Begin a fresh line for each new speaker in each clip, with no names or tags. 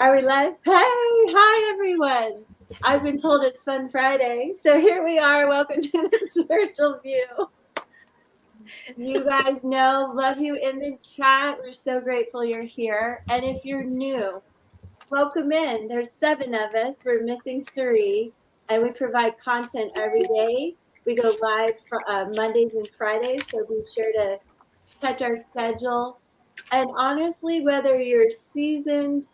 Are we live? Hey, hi everyone. I've been told it's Fun Friday, so here we are. Welcome to the Spiritual View. You guys know, love you in the chat. We're so grateful you're here. And if you're new, welcome in. There's 7 of us. We're missing 3, and we provide content every day. We go live for Mondays and Fridays, so be sure to catch our schedule. And honestly, whether you're seasoned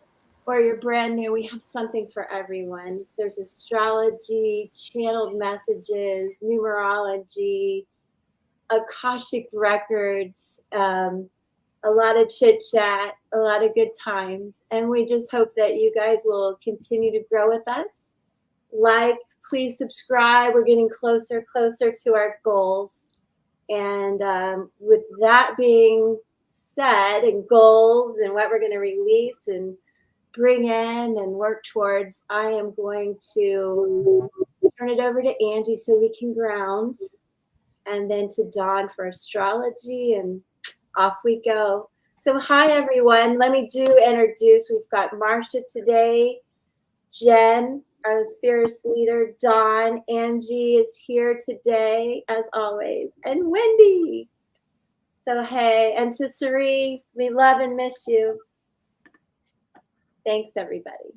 or you're brand new, we have something for everyone. There's astrology, channeled messages, numerology, Akashic records, a lot of chit chat, a lot of good times. And we just hope that you guys will continue to grow with us. Like, please subscribe. We're getting closer to our goals. And with that being said, and goals and what we're going to release and bring in and work towards, I am going to turn it over to Angie so we can ground, and then to Dawn for astrology, and off we go. So hi everyone, let me introduce. We've got Marcia today, Jen, our fierce leader, Dawn, Angie is here today as always, and Wendy. So hey, and to Sari, we love and miss you. Thanks everybody.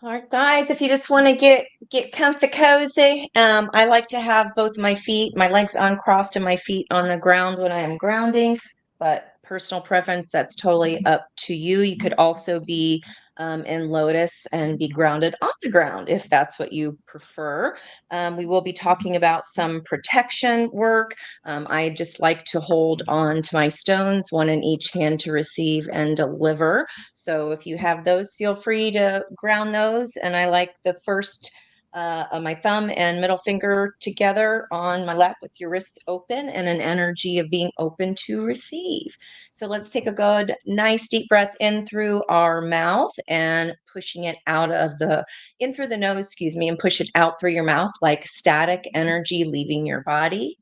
All right, guys, if you just want to get comfy cozy, I like to have both my legs uncrossed and my feet on the ground when I am grounding, but personal preference, that's totally up to you. You could also be in lotus and be grounded on the ground if that's what you prefer. We will be talking about some protection work. I just like to hold on to my stones, one in each hand, to receive and deliver. So if you have those, feel free to ground those. And I like the first my thumb and middle finger together on my lap with your wrists open and an energy of being open to receive. So let's take a good, nice deep breath in through our mouth and pushing it in through the nose, and push it out through your mouth like static energy leaving your body.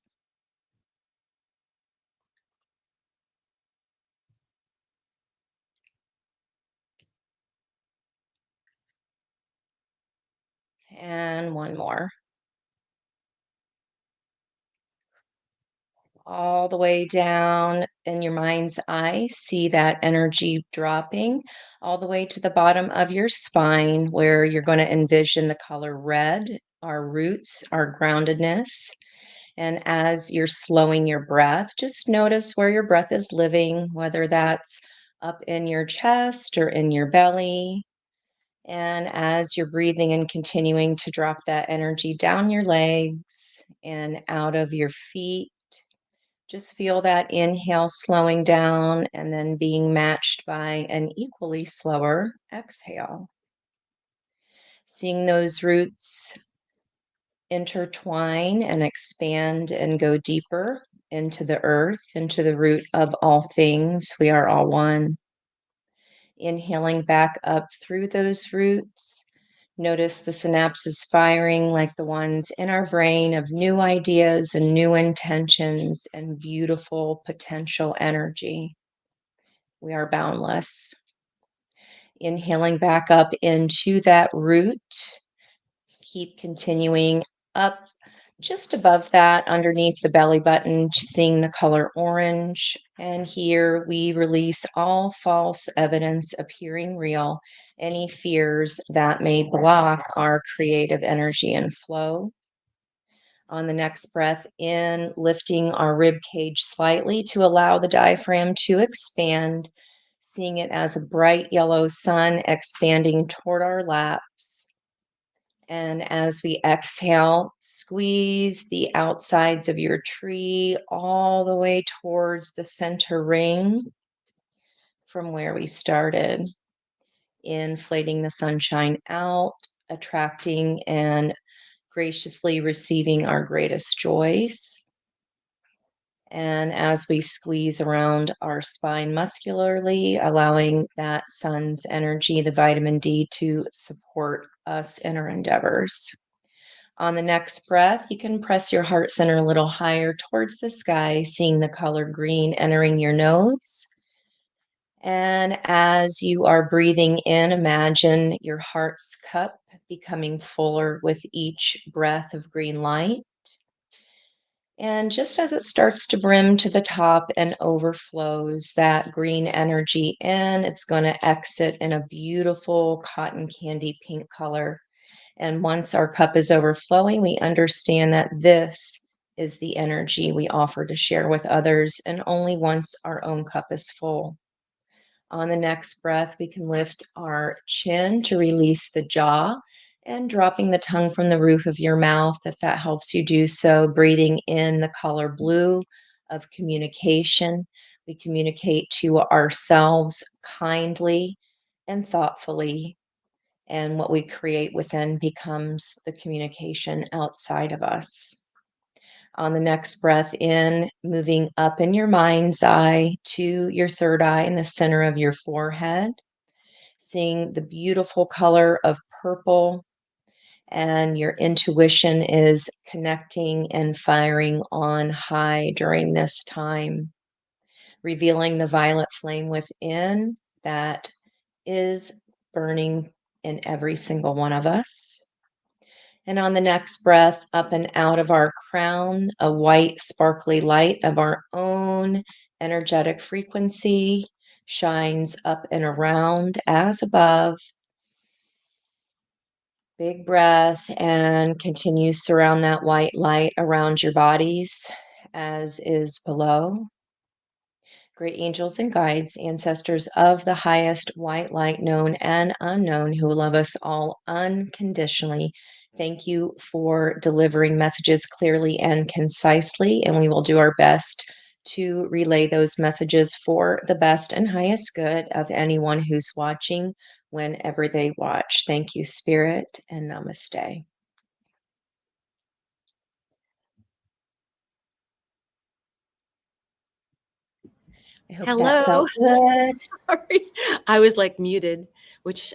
And one more. All the way down in your mind's eye, see that energy dropping all the way to the bottom of your spine, where you're going to envision the color red, our roots, our groundedness. And as you're slowing your breath, just notice where your breath is living, whether that's up in your chest or in your belly. And as you're breathing and continuing to drop that energy down your legs and out of your feet, just feel that inhale slowing down and then being matched by an equally slower exhale. Seeing those roots intertwine and expand and go deeper into the earth, into the root of all things. We are all one. Inhaling back up through those roots. Notice the synapses firing like the ones in our brain of new ideas and new intentions and beautiful potential energy. We are boundless. Inhaling back up into that root. Keep continuing up just above that, underneath the belly button, seeing the color orange. And here we release all false evidence appearing real, any fears that may block our creative energy and flow. On the next breath in, lifting our rib cage slightly to allow the diaphragm to expand, seeing it as a bright yellow sun expanding toward our laps. And as we exhale, squeeze the outsides of your tree all the way towards the center ring from where we started. Inflating the sunshine out, attracting and graciously receiving our greatest joys. And as we squeeze around our spine muscularly, allowing that sun's energy, the vitamin D, to support us in our endeavors. On the next breath, you can press your heart center a little higher towards the sky, seeing the color green entering your nose. And as you are breathing in, imagine your heart's cup becoming fuller with each breath of green light. And just as it starts to brim to the top and overflows that green energy in, it's going to exit in a beautiful cotton candy pink color. And once our cup is overflowing, we understand that this is the energy we offer to share with others, and only once our own cup is full. On the next breath, we can lift our chin to release the jaw and dropping the tongue from the roof of your mouth if that helps you do so. Breathing in the color blue of communication. We communicate to ourselves kindly and thoughtfully, and what we create within becomes the communication outside of us. On the next breath in, moving up in your mind's eye to your third eye in the center of your forehead, seeing the beautiful color of purple, and your intuition is connecting and firing on high during this time, revealing the violet flame within that is burning in every single one of us. And on the next breath, up and out of our crown, a white, sparkly light of our own energetic frequency shines up and around as above. Big breath and continue surround that white light around your bodies as is below. Great angels and guides, ancestors of the highest white light, known and unknown, who love us all unconditionally. Thank you for delivering messages clearly and concisely, and we will do our best to relay those messages for the best and highest good of anyone who's watching whenever they watch. Thank you, Spirit, and namaste. I hope that
Hello.
felt good.
Sorry, I was like muted, which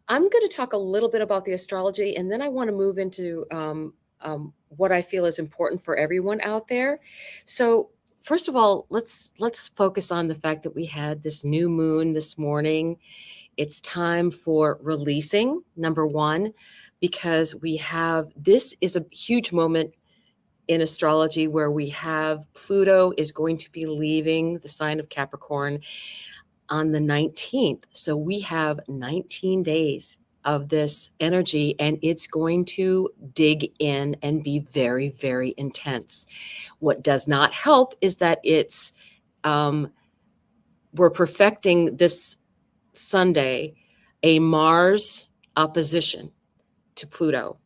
I'm going to talk a little bit about the astrology, and then I want to move into what I feel is important for everyone out there. So, first of all, let's focus on the fact that we had this new moon this morning. It's time for releasing, number one, because we have this is a huge moment in astrology where we have Pluto is going to be leaving the sign of Capricorn on the 19th. So we have 19 days of this energy, and it's going to dig in and be very, very intense. What does not help is that we're perfecting this Sunday a Mars opposition to Pluto.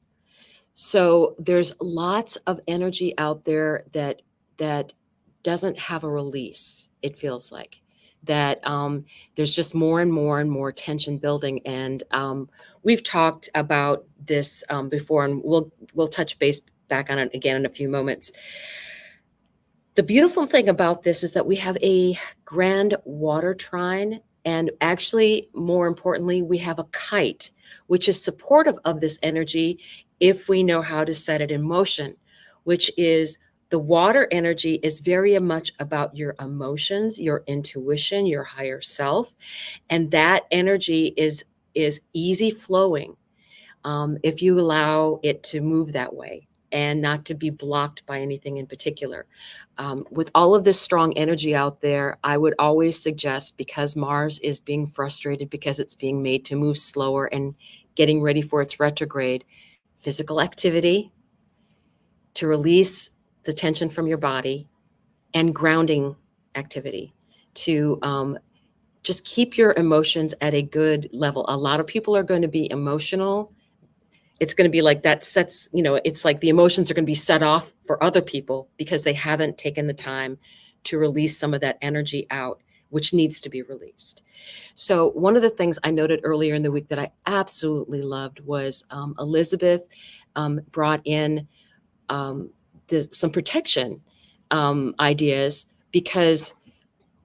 So there's lots of energy out there that doesn't have a release. It feels like that there's just more and more and more tension building, and we've talked about this before, and we'll touch base back on it again in a few moments. The beautiful thing about this is that we have a grand water trine, and actually, more importantly, we have a kite, which is supportive of this energy if we know how to set it in motion, which is the water energy is very much about your emotions, your intuition, your higher self, and that energy is easy flowing if you allow it to move that way and not to be blocked by anything in particular. With all of this strong energy out there, I would always suggest, because Mars is being frustrated because it's being made to move slower and getting ready for its retrograde, physical activity to release the tension from your body, and grounding activity to just keep your emotions at a good level. A lot of people are going to be emotional. It's going to be like that sets, it's like the emotions are going to be set off for other people because they haven't taken the time to release some of that energy out, which needs to be released. So one of the things I noted earlier in the week that I absolutely loved was Elizabeth brought in some protection ideas, because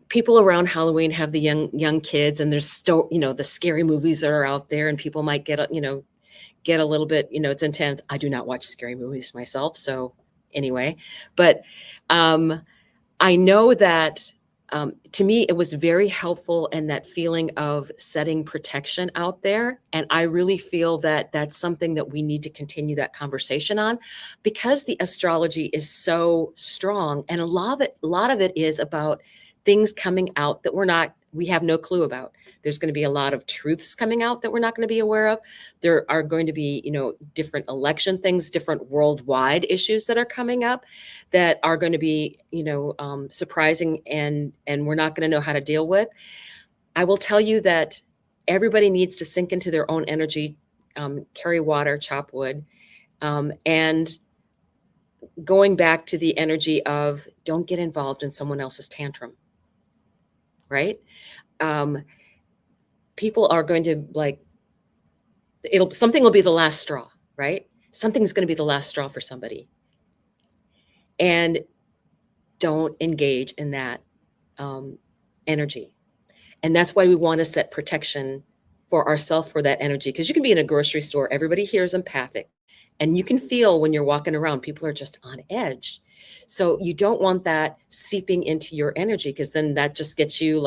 people around Halloween have the young kids, and there's still, the scary movies that are out there, and people might get a little bit, it's intense. I do not watch scary movies myself. So anyway, but I know that to me, it was very helpful in that feeling of setting protection out there. And I really feel that that's something that we need to continue that conversation on, because the astrology is so strong. And a lot of it is about things coming out that we have no clue about. There's going to be a lot of truths coming out that we're not going to be aware of. There are going to be, different election things, different worldwide issues that are coming up that are going to be, surprising, and we're not going to know how to deal with. I will tell you that everybody needs to sink into their own energy, carry water, chop wood, and going back to the energy of don't get involved in someone else's tantrum, right? People are going to something will be the last straw, right? Something's going to be the last straw for somebody. And don't engage in that energy. And that's why we want to set protection for ourselves for that energy. Because you can be in a grocery store, everybody here is empathic. And you can feel when you're walking around, people are just on edge. So you don't want that seeping into your energy, because then that just gets you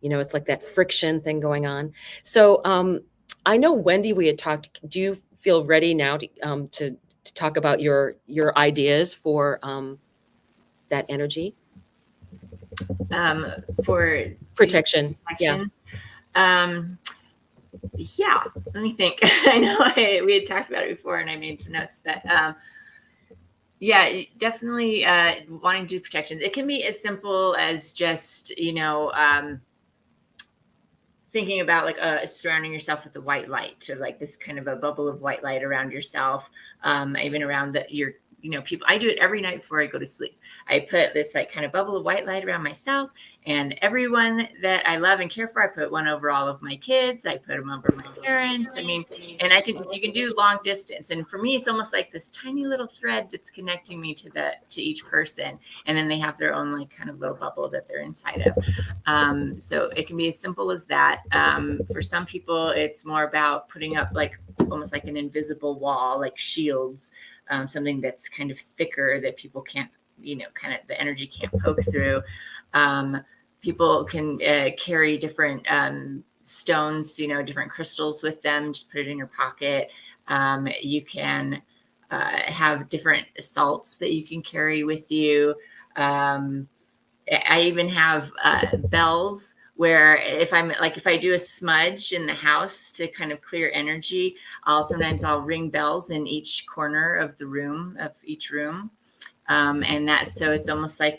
it's like that friction thing going on. So I know, Wendy, we had talked. Do you feel ready now to talk about your ideas for that energy?
For
Protection.
protection. Yeah, let me think. I know we had talked about it before and I made some notes, but yeah, definitely wanting to do protections. It can be as simple as just, thinking about surrounding yourself with a white light, or like this kind of a bubble of white light around yourself, even around your people. I do it every night before I go to sleep. I put this kind of bubble of white light around myself and everyone that I love and care for. I put one over all of my kids. I put them over my parents. I mean, and you can do long distance. And for me, it's almost like this tiny little thread that's connecting me to each person. And then they have their own kind of little bubble that they're inside of. So it can be as simple as that. For some people, it's more about putting up almost like an invisible wall, like shields, something that's kind of thicker that people can't, kind of the energy can't poke through. People can carry different stones, different crystals with them. Just put it in your pocket. You can have different salts that you can carry with you. I even have bells, where if I do a smudge in the house to kind of clear energy, sometimes I'll ring bells in each corner of each room. And so it's almost like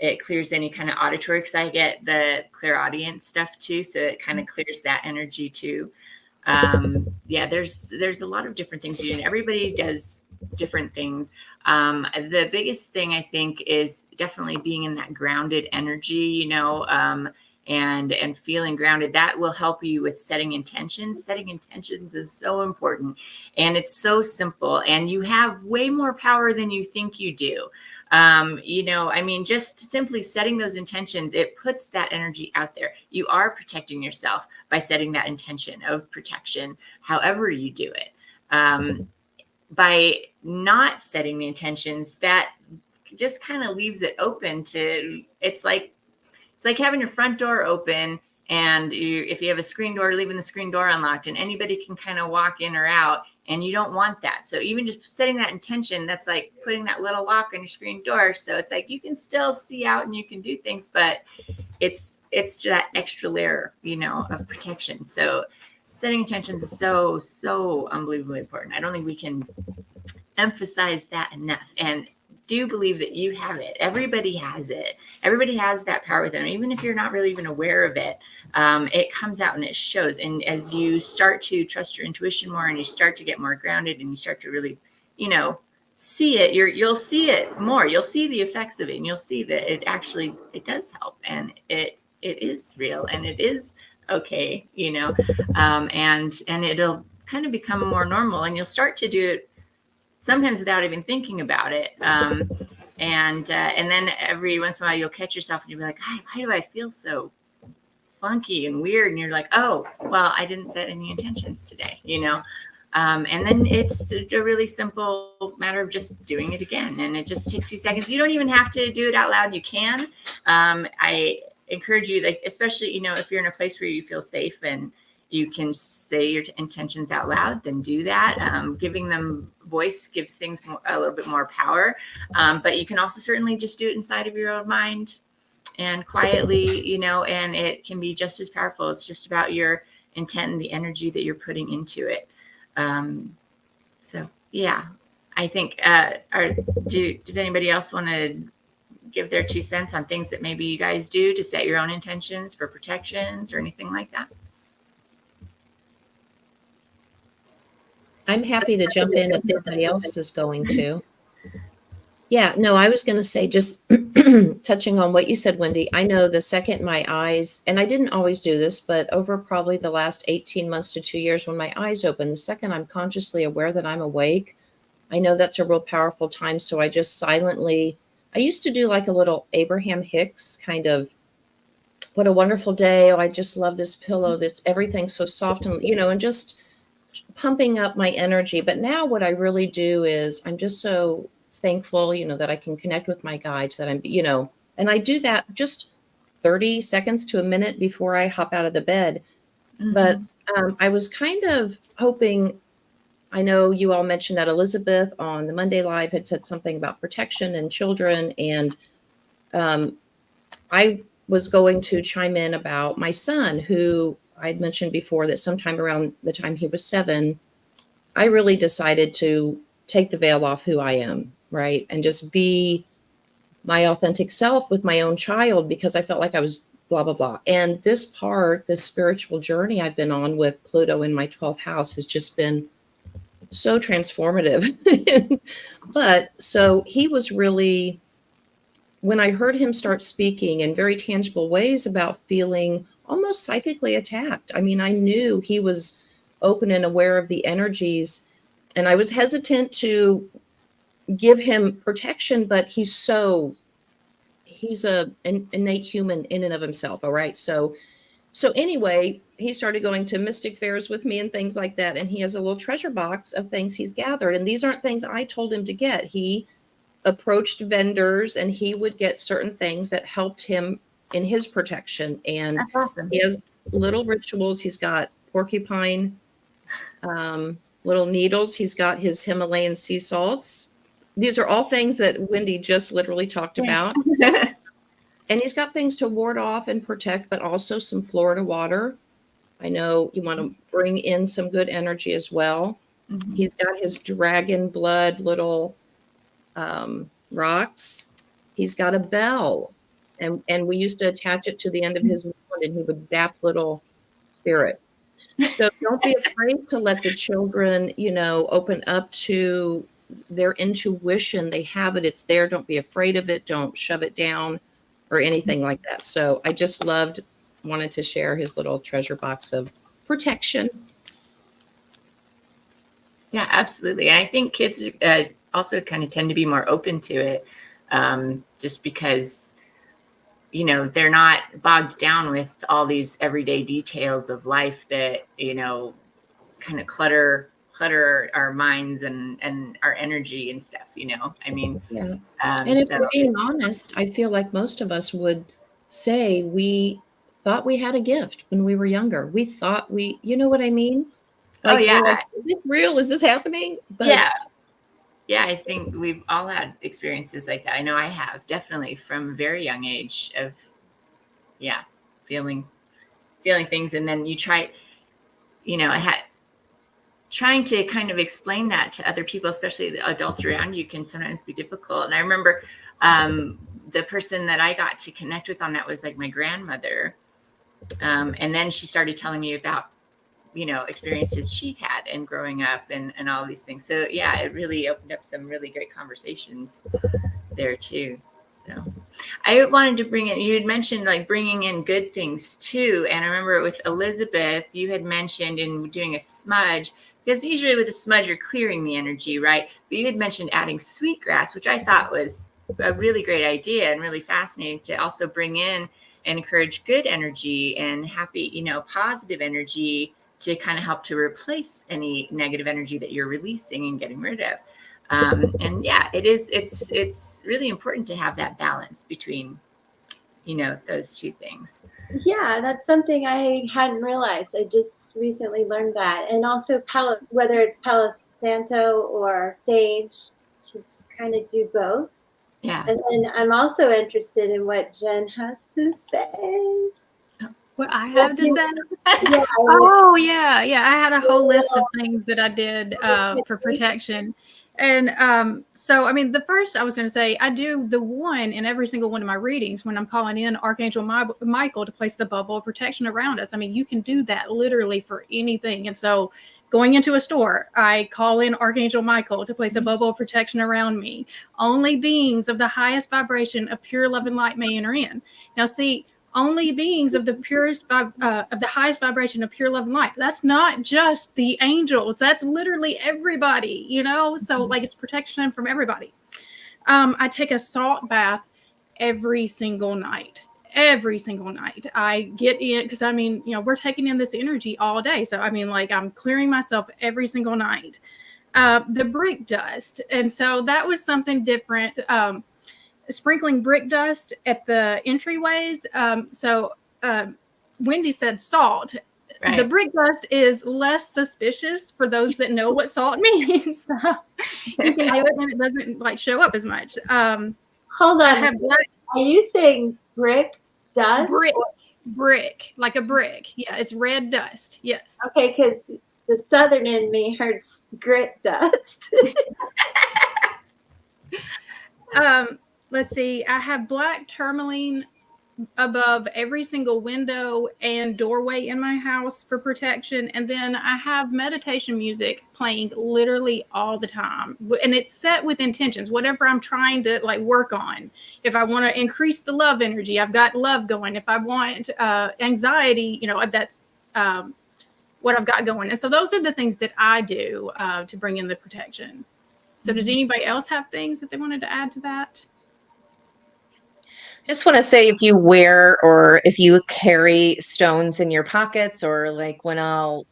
it clears any kind of auditory, because I get the clairaudience stuff too. So it kind of clears that energy too. Yeah, there's a lot of different things you do, and everybody does different things. The biggest thing I think is definitely being in that grounded energy, and feeling grounded. That will help you with setting intentions. Setting intentions is so important, and it's so simple, and you have way more power than you think you do. Just simply setting those intentions, it puts that energy out there. You are protecting yourself by setting that intention of protection, however you do it. By not setting the intentions, that just kind of leaves it open to, it's like having your front door open, and if you have a screen door, leaving the screen door unlocked, and anybody can kind of walk in or out, and you don't want that. So even just setting that intention, that's like putting that little lock on your screen door. So it's like you can still see out and you can do things, but it's that extra layer, of protection. So setting intentions is so unbelievably important. I don't think we can emphasize that enough. And do believe that you have it. Everybody has it. Everybody has that power within them. Even if you're not really even aware of it, it comes out and it shows. And as you start to trust your intuition more, and you start to get more grounded, and you start to really, see it, you'll see it more. You'll see the effects of it, and you'll see that it does help, and it is real, and it is okay, and it'll kind of become more normal, and you'll start to do it sometimes without even thinking about it. And then every once in a while you'll catch yourself and you'll be like, why do I feel so funky and weird? And you're like, oh, well, I didn't set any intentions today, And then it's a really simple matter of just doing it again. And it just takes a few seconds. You don't even have to do it out loud. You can. I encourage you, like, especially, you know, if you're in a place where you feel safe and you can say your intentions out loud, then do that. Giving them voice gives things a little bit more power. But you can also certainly just do it inside of your own mind and quietly, you know, and it can be just as powerful. It's just about your intent and the energy that you're putting into it. So yeah, I think, did anybody else want to give their 2 cents on things that maybe you guys do to set your own intentions for protections or anything like that?
I'm happy to jump in if nobody else is going to. Yeah, no, I was going to say, just touching on what you said, Wendy, I know the second my eyes, and I didn't always do this, but over probably the last 18 months to 2 years, when my eyes open, the second I'm consciously aware that I'm awake, I know that's a real powerful time. So I just silently, I used to do like a little Abraham Hicks kind of, what a wonderful day. Oh, I just love this pillow. This everything's so soft and, you know, and just pumping up my energy. But now what I really do is I'm just so thankful, you know, that I can connect with my guides, that I'm, you know, and I do that just 30 seconds to a minute before I hop out of the bed.
Mm-hmm.
But I was kind of hoping, I know you all mentioned that Elizabeth on the Monday Live had said something about protection and children. And I was going to chime in about my son, who I'd mentioned before that sometime around the time he was 7, I really decided to take the veil off who I am, right? And just be my authentic self with my own child, because I felt like I was blah, blah, blah. And this spiritual journey I've been on with Pluto in my 12th house has just been so transformative. But so he was really, when I heard him start speaking in very tangible ways about feeling almost psychically attacked, I mean, I knew he was open and aware of the energies, and I was hesitant to give him protection, but he's an innate human in and of himself. All right. So anyway, he started going to mystic fairs with me and things like that. And he has a little treasure box of things he's gathered. And these aren't things I told him to get. He approached vendors and he would get certain things that helped him in his protection. And
That's awesome.
he has little rituals. He's got porcupine, little needles. He's got his Himalayan sea salts. These are all things that Wendy just literally talked about. And he's got things to ward off and protect, but also some Florida water. I know you want to bring in some good energy as well.
Mm-hmm.
He's got his dragon blood little rocks. He's got a bell. And we used to attach it to the end of his wand, and he would zap little spirits. So don't be afraid to let the children, you know, open up to their intuition. They have it. It's there. Don't be afraid of it. Don't shove it down or anything like that. So I just wanted to share his little treasure box of protection.
Yeah, absolutely. I think kids also kind of tend to be more open to it, just because, you know, they're not bogged down with all these everyday details of life that, you know, kind of clutter our minds and our energy and stuff, you know. I mean,
yeah. And if
so
we're being honest, I feel like most of us would say we thought we had a gift when we were younger. We thought you know what I mean? Like,
oh yeah,
like, is this real? Is this happening? But
yeah, I think we've all had experiences like that. I know I have, definitely, from a very young age of, feeling things. And then you try, you know, trying to kind of explain that to other people, especially the adults around you, can sometimes be difficult. And I remember the person that I got to connect with on that was like my grandmother. And then she started telling me about, you know, experiences she had and growing up and all these things. So yeah, it really opened up some really great conversations there too. So I wanted to bring in, you had mentioned like bringing in good things too. And I remember with Elizabeth, you had mentioned in doing a smudge, because usually with a smudge, you're clearing the energy, right? But you had mentioned adding sweetgrass, which I thought was a really great idea and really fascinating to also bring in and encourage good energy and happy, you know, positive energy to kind of help to replace any negative energy that you're releasing and getting rid of. And yeah, it's really important to have that balance between, those two things.
Yeah, that's something I hadn't realized. I just recently learned that. And also, whether it's Palo Santo or sage, to kind of do both.
Yeah.
And then I'm also interested in what Jen has to say.
What I have to say?
Yeah.
Oh, yeah. I had a whole list of things that I did for protection. And so, I mean, the first I was going to say, I do the one in every single one of my readings when I'm calling in Archangel Michael to place the bubble of protection around us. I mean, you can do that literally for anything. And so going into a store, I call in Archangel Michael to place a bubble of protection around me. Only beings of the highest vibration of pure love and light may enter in. Now, see, only beings of the purest of the highest vibration of pure love and light. That's not just the angels. That's literally everybody, so like it's protection from everybody. I take a salt bath every single night. I get in, because I mean, we're taking in this energy all day. So I mean, like, I'm clearing myself every single night. The brick dust. And so that was something different. Sprinkling brick dust at the entryways. Wendy said salt.
Right.
The brick dust is less suspicious for those that know what salt means. You can do it and it doesn't like show up as much.
Hold on. Are you saying brick dust?
Brick, like a brick. Yeah, it's red dust. Yes.
Okay, because the southern in me heard grit dust.
Let's see. I have black tourmaline above every single window and doorway in my house for protection. And then I have meditation music playing literally all the time. And it's set with intentions, whatever I'm trying to like work on. If I want to increase the love energy, I've got love going. If I want anxiety, that's what I've got going. And so those are the things that I do to bring in the protection. So does anybody else have things that they wanted to add to that?
Just want to say, if you wear or if you carry stones in your pockets, or like when I'll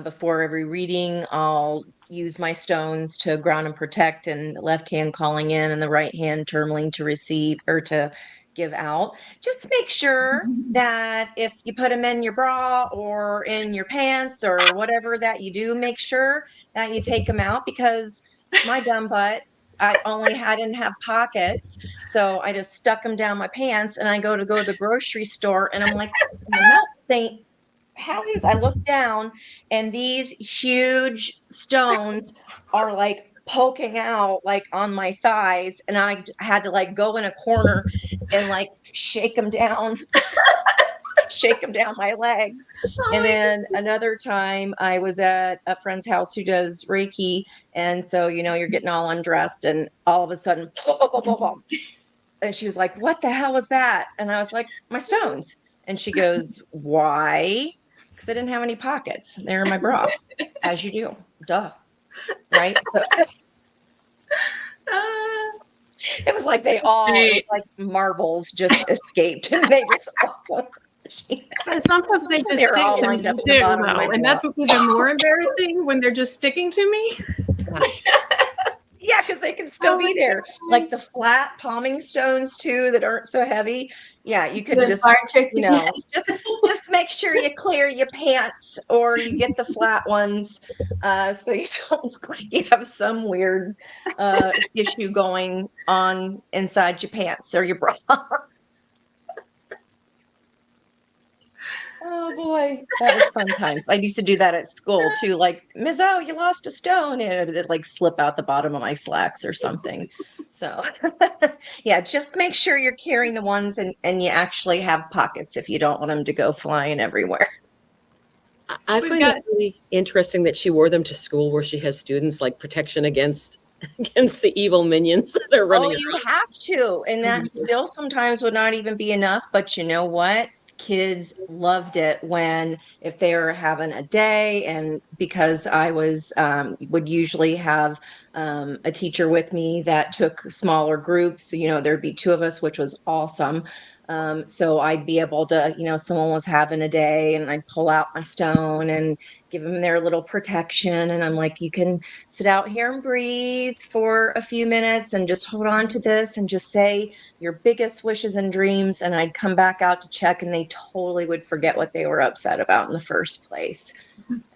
before every reading, I'll use my stones to ground and protect, and left hand calling in and the right hand tourmaline to receive or to give out. Just make sure that if you put them in your bra or in your pants or whatever that you do, make sure that you take them out, because my dumb butt, I didn't have pockets. So I just stuck them down my pants, and I go to the grocery store, and I'm like, Saint Halle's. I look down, and these huge stones are like poking out like on my thighs. And I had to like go in a corner and like shake them down. Shake them down my legs. And then another time I was at a friend's house who does Reiki. And so, you're getting all undressed, and all of a sudden, and she was like, "What the hell was that?" And I was like, "My stones." And she goes, "Why?" Because I didn't have any pockets. They're in my bra, as you do. Duh. Right? So, it was like it was like marbles just escaped, and they just all
Sometimes they just stick to me too, though, and that's even more embarrassing when they're just sticking to me.
Yeah, because they can still be there, like the flat palming stones too that aren't so heavy. Yeah, you could just just make sure you clear your pants, or you get the flat ones, so you don't look like you have some weird issue going on inside your pants or your bra. Oh boy, that was fun times. I used to do that at school too. Like, "Ms. O, you lost a stone," and it'd like slip out the bottom of my slacks or something. So yeah, just make sure you're carrying the ones and you actually have pockets if you don't want them to go flying everywhere.
I find that really interesting that she wore them to school, where she has students like protection against the evil minions that are running around.
You have to, and that still sometimes would not even be enough. But you know what? Kids loved it when, if they were having a day and because I was would usually have a teacher with me that took smaller groups. There'd be two of us, which was awesome. So I'd be able to, someone was having a day and I'd pull out my stone and give them their little protection. And I'm like, you can sit out here and breathe for a few minutes and just hold on to this and just say your biggest wishes and dreams. And I'd come back out to check and they totally would forget what they were upset about in the first place.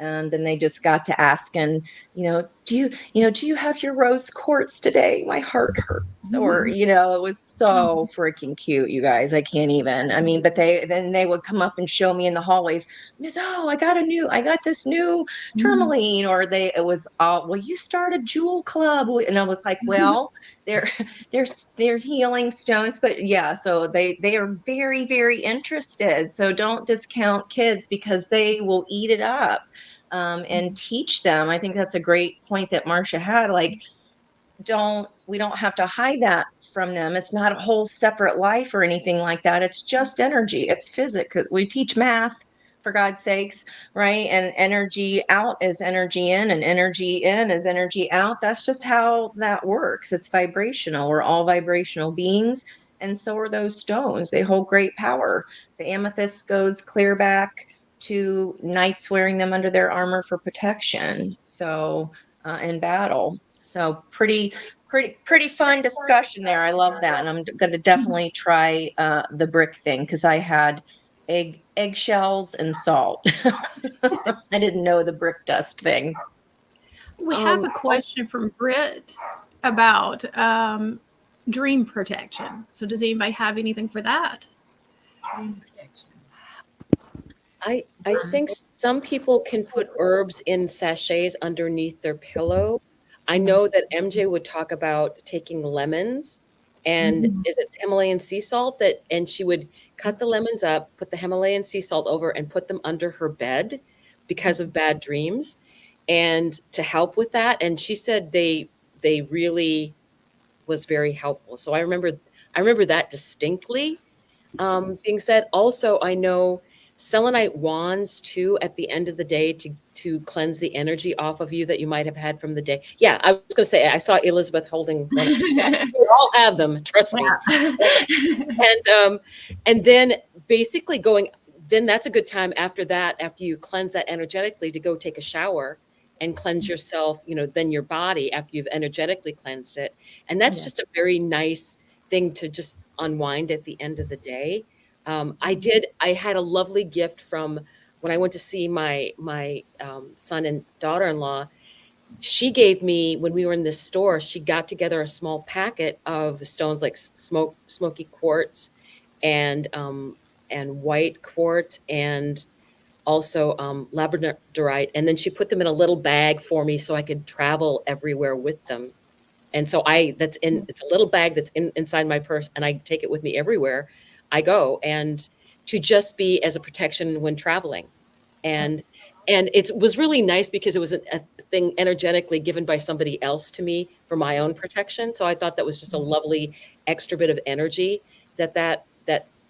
And then they just got to asking, do you have your rose quartz today? My heart hurts. Or, it was so freaking cute, you guys. I can't even. I mean, but then they would come up and show me in the hallways, Miss, I got this new tourmaline. Or it was all, well, you started Jewel Club. And I was like, well, they're healing stones, but yeah, so they are very, very interested. So don't discount kids because they will eat it up. And teach them. I think that's a great point that Marcia had. Like, we don't have to hide that from them. It's not a whole separate life or anything like that. It's just energy. It's physics. We teach math, for God's sakes, right? And energy out is energy in, and energy in is energy out. That's just how that works. It's vibrational. We're all vibrational beings, and so are those stones. They hold great power. The amethyst goes clear back to knights wearing them under their armor for protection. So in battle. So pretty fun discussion there. I love that. And I'm going to definitely try the brick thing because I had eggshells and salt. I didn't know the brick dust thing.
We have a question from Britt about dream protection. So does anybody have anything for that?
Dream protection.
I think some people can put herbs in sachets underneath their pillow. I know that MJ would talk about taking lemons and is it Himalayan sea salt and she would cut the lemons up, put the Himalayan sea salt over and put them under her bed because of bad dreams and to help with that. And she said they really was very helpful. So I remember that distinctly. Being said, also I know selenite wands too at the end of the day to cleanse the energy off of you that you might have had from the day. Yeah, I was going to say I saw Elizabeth holding one. We all have them, trust me. And then basically then that's a good time after that, after you cleanse that energetically, to go take a shower and cleanse yourself, then your body after you've energetically cleansed it. And that's just a very nice thing to just unwind at the end of the day. I had a lovely gift from when I went to see my son and daughter-in-law. She gave me, when we were in this store, she got together a small packet of stones like smoky quartz and white quartz and also labradorite. And then she put them in a little bag for me so I could travel everywhere with them. And so it's a little bag that's inside my purse and I take it with me everywhere I go, and to just be as a protection when traveling. And it was really nice because it was a thing energetically given by somebody else to me for my own protection. So I thought that was just a lovely extra bit of energy that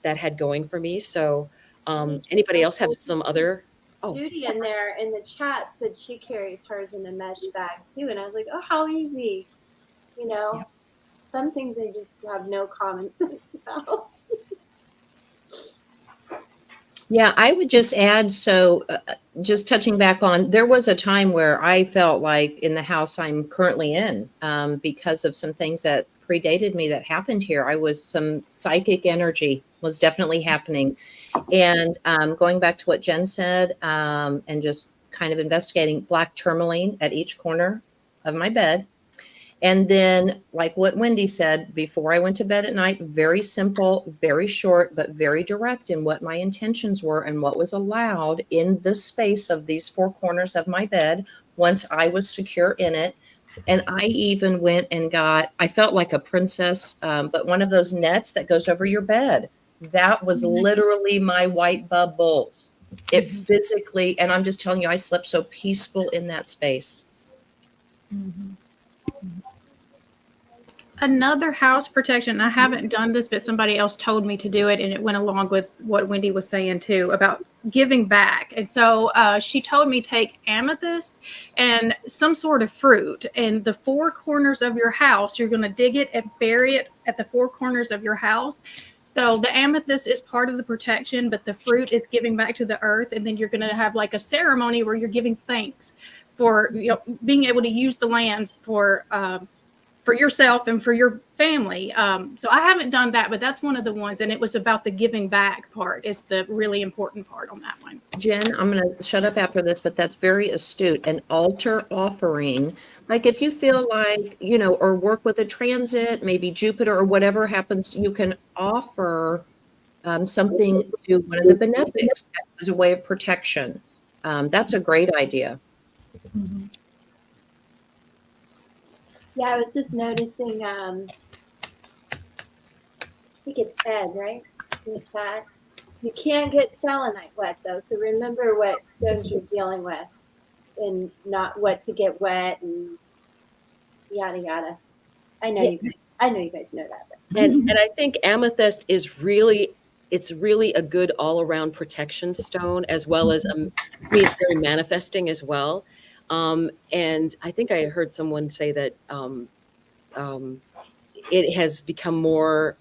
had going for me. So anybody else have some other? Oh,
Judy in there in the chat said she carries hers in a mesh bag too, and I was like, oh, how easy. Some things I just have no common sense about.
Yeah, I would just add, so just touching back on, there was a time where I felt like in the house I'm currently in, because of some things that predated me that happened here, some psychic energy was definitely happening. And going back to what Jen said, and just kind of investigating black tourmaline at each corner of my bed. And then, like what Wendy said, before I went to bed at night, very simple, very short, but very direct in what my intentions were and what was allowed in the space of these four corners of my bed once I was secure in it. And I even went and I felt like a princess, but one of those nets that goes over your bed. That was literally my white bubble. It physically, and I'm just telling you, I slept so peaceful in that space.
another house protection. I haven't done this, but somebody else told me to do it, and it went along with what Wendy was saying too about giving back. And so she told me take amethyst and some sort of fruit, and the four corners of your house. You're going to dig it and bury it at the four corners of your house. So the amethyst is part of the protection, but the fruit is giving back to the earth, and then you're going to have like a ceremony where you're giving thanks for being able to use the land for yourself and for your family. So I haven't done that, but that's one of the ones. And it was about the giving back part. It's the really important part on that one.
Jen, I'm going to shut up after this, but that's very astute. An altar offering, like if you feel like, or work with a transit, maybe Jupiter or whatever happens, you can offer something to one of the benefics as a way of protection. That's a great idea.
Mm-hmm.
Yeah, I was just noticing, I think it's Ed, right? In the chat. You can't get selenite wet though, so remember what stones you're dealing with and not what to get wet and yada yada. I know you guys know that. But.
And I think amethyst is really, it's really a good all around protection stone, as well as it's very manifesting as well. And I think I heard someone say that it has become more,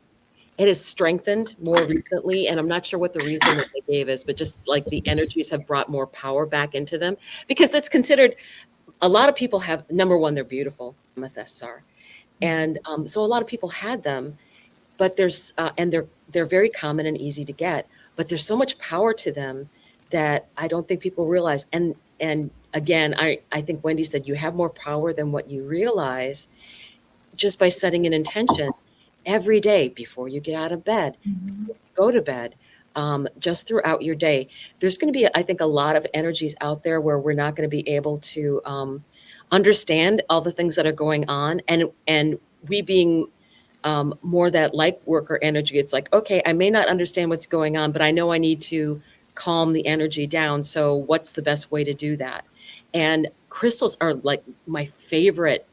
it has strengthened more recently, and I'm not sure what the reason that they gave is, but just like the energies have brought more power back into them, because it's considered, a lot of people have, number one, they're beautiful, amethysts are, and so a lot of people had them, but there's and they're very common and easy to get, but there's so much power to them that I don't think people realize. And again, I think Wendy said you have more power than what you realize, just by setting an intention every day before you get out of bed, go to bed, just throughout your day. There's going to be, I think, a lot of energies out there where we're not going to be able to understand all the things that are going on. And we being more that light worker energy, it's like, okay, I may not understand what's going on, but I know I need to calm the energy down. So what's the best way to do that? And crystals are like my favorite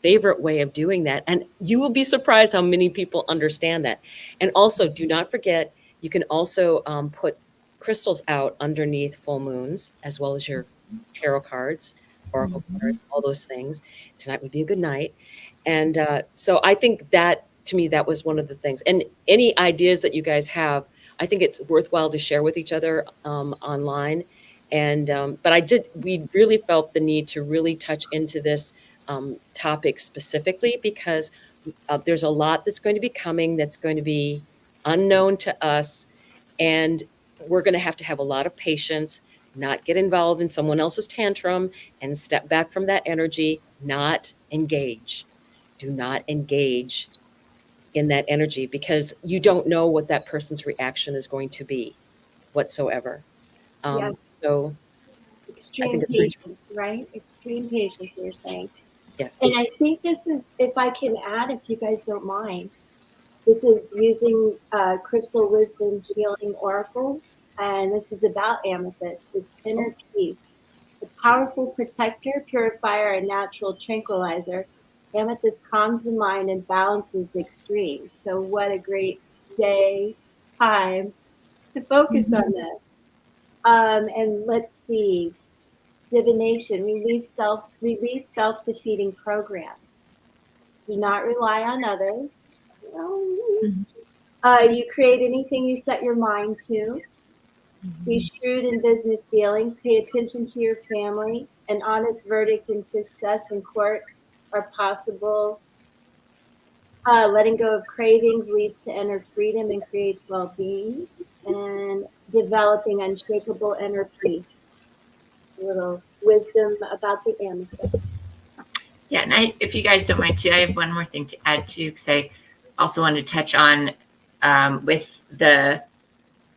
way of doing that. And you will be surprised how many people understand that. And also, do not forget, you can also put crystals out underneath full moons, as well as your tarot cards, oracle cards, all those things. Tonight would be a good night. And so I think that, to me, that was one of the things. And any ideas that you guys have, I think it's worthwhile to share with each other online. And but we really felt the need to really touch into this topic specifically, because there's a lot that's going to be coming that's going to be unknown to us, and we're going to have a lot of patience, not get involved in someone else's tantrum, and step back from that energy, not engage. Do not engage in that energy, because you don't know what that person's reaction is going to be whatsoever.
Yes.
So
Extreme patience, right? Extreme patience, you're saying.
Yes.
And I think this is, if I can add, if you guys don't mind, this is using Crystal Wisdom Healing Oracle, and this is about amethyst. It's inner peace, a powerful protector, purifier, and natural tranquilizer. Amethyst calms the mind and balances the extremes. So what a great time to focus on this. And let's see. Divination, release self-defeating programs. Do not rely on others. You create anything you set your mind to. Be shrewd in business dealings. Pay attention to your family. An honest verdict and success in court are possible. Letting go of cravings leads to inner freedom and creates well-being. And developing unshakable inner peace. A little wisdom about the amethyst.
Yeah, and if you guys don't mind too, I have one more thing to add too, because I also wanted to touch on with the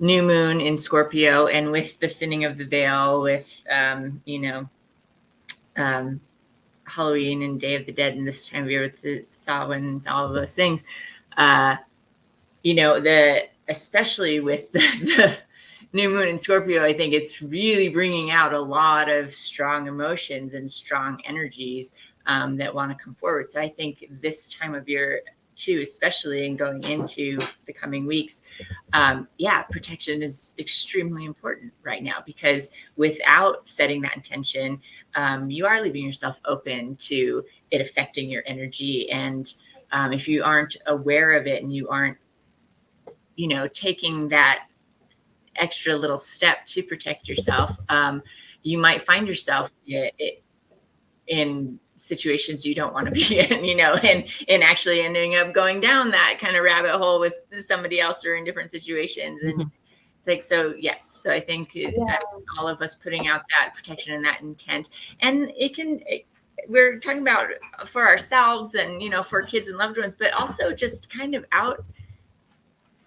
new moon in Scorpio and with the thinning of the veil, with Halloween and Day of the Dead and this time of year with the Samhain and all of those things, especially with the new moon in Scorpio, I think it's really bringing out a lot of strong emotions and strong energies that want to come forward. So I think this time of year too, especially in going into the coming weeks. Protection is extremely important right now, because without setting that intention, you are leaving yourself open to it affecting your energy. And if you aren't aware of it and you aren't, taking that extra little step to protect yourself, you might find yourself in situations you don't want to be in, and actually ending up going down that kind of rabbit hole with somebody else or in different situations. And it's like, so yes. So I think that's all of us putting out that protection and that intent. And we're talking about for ourselves and, for kids and loved ones, but also just kind of out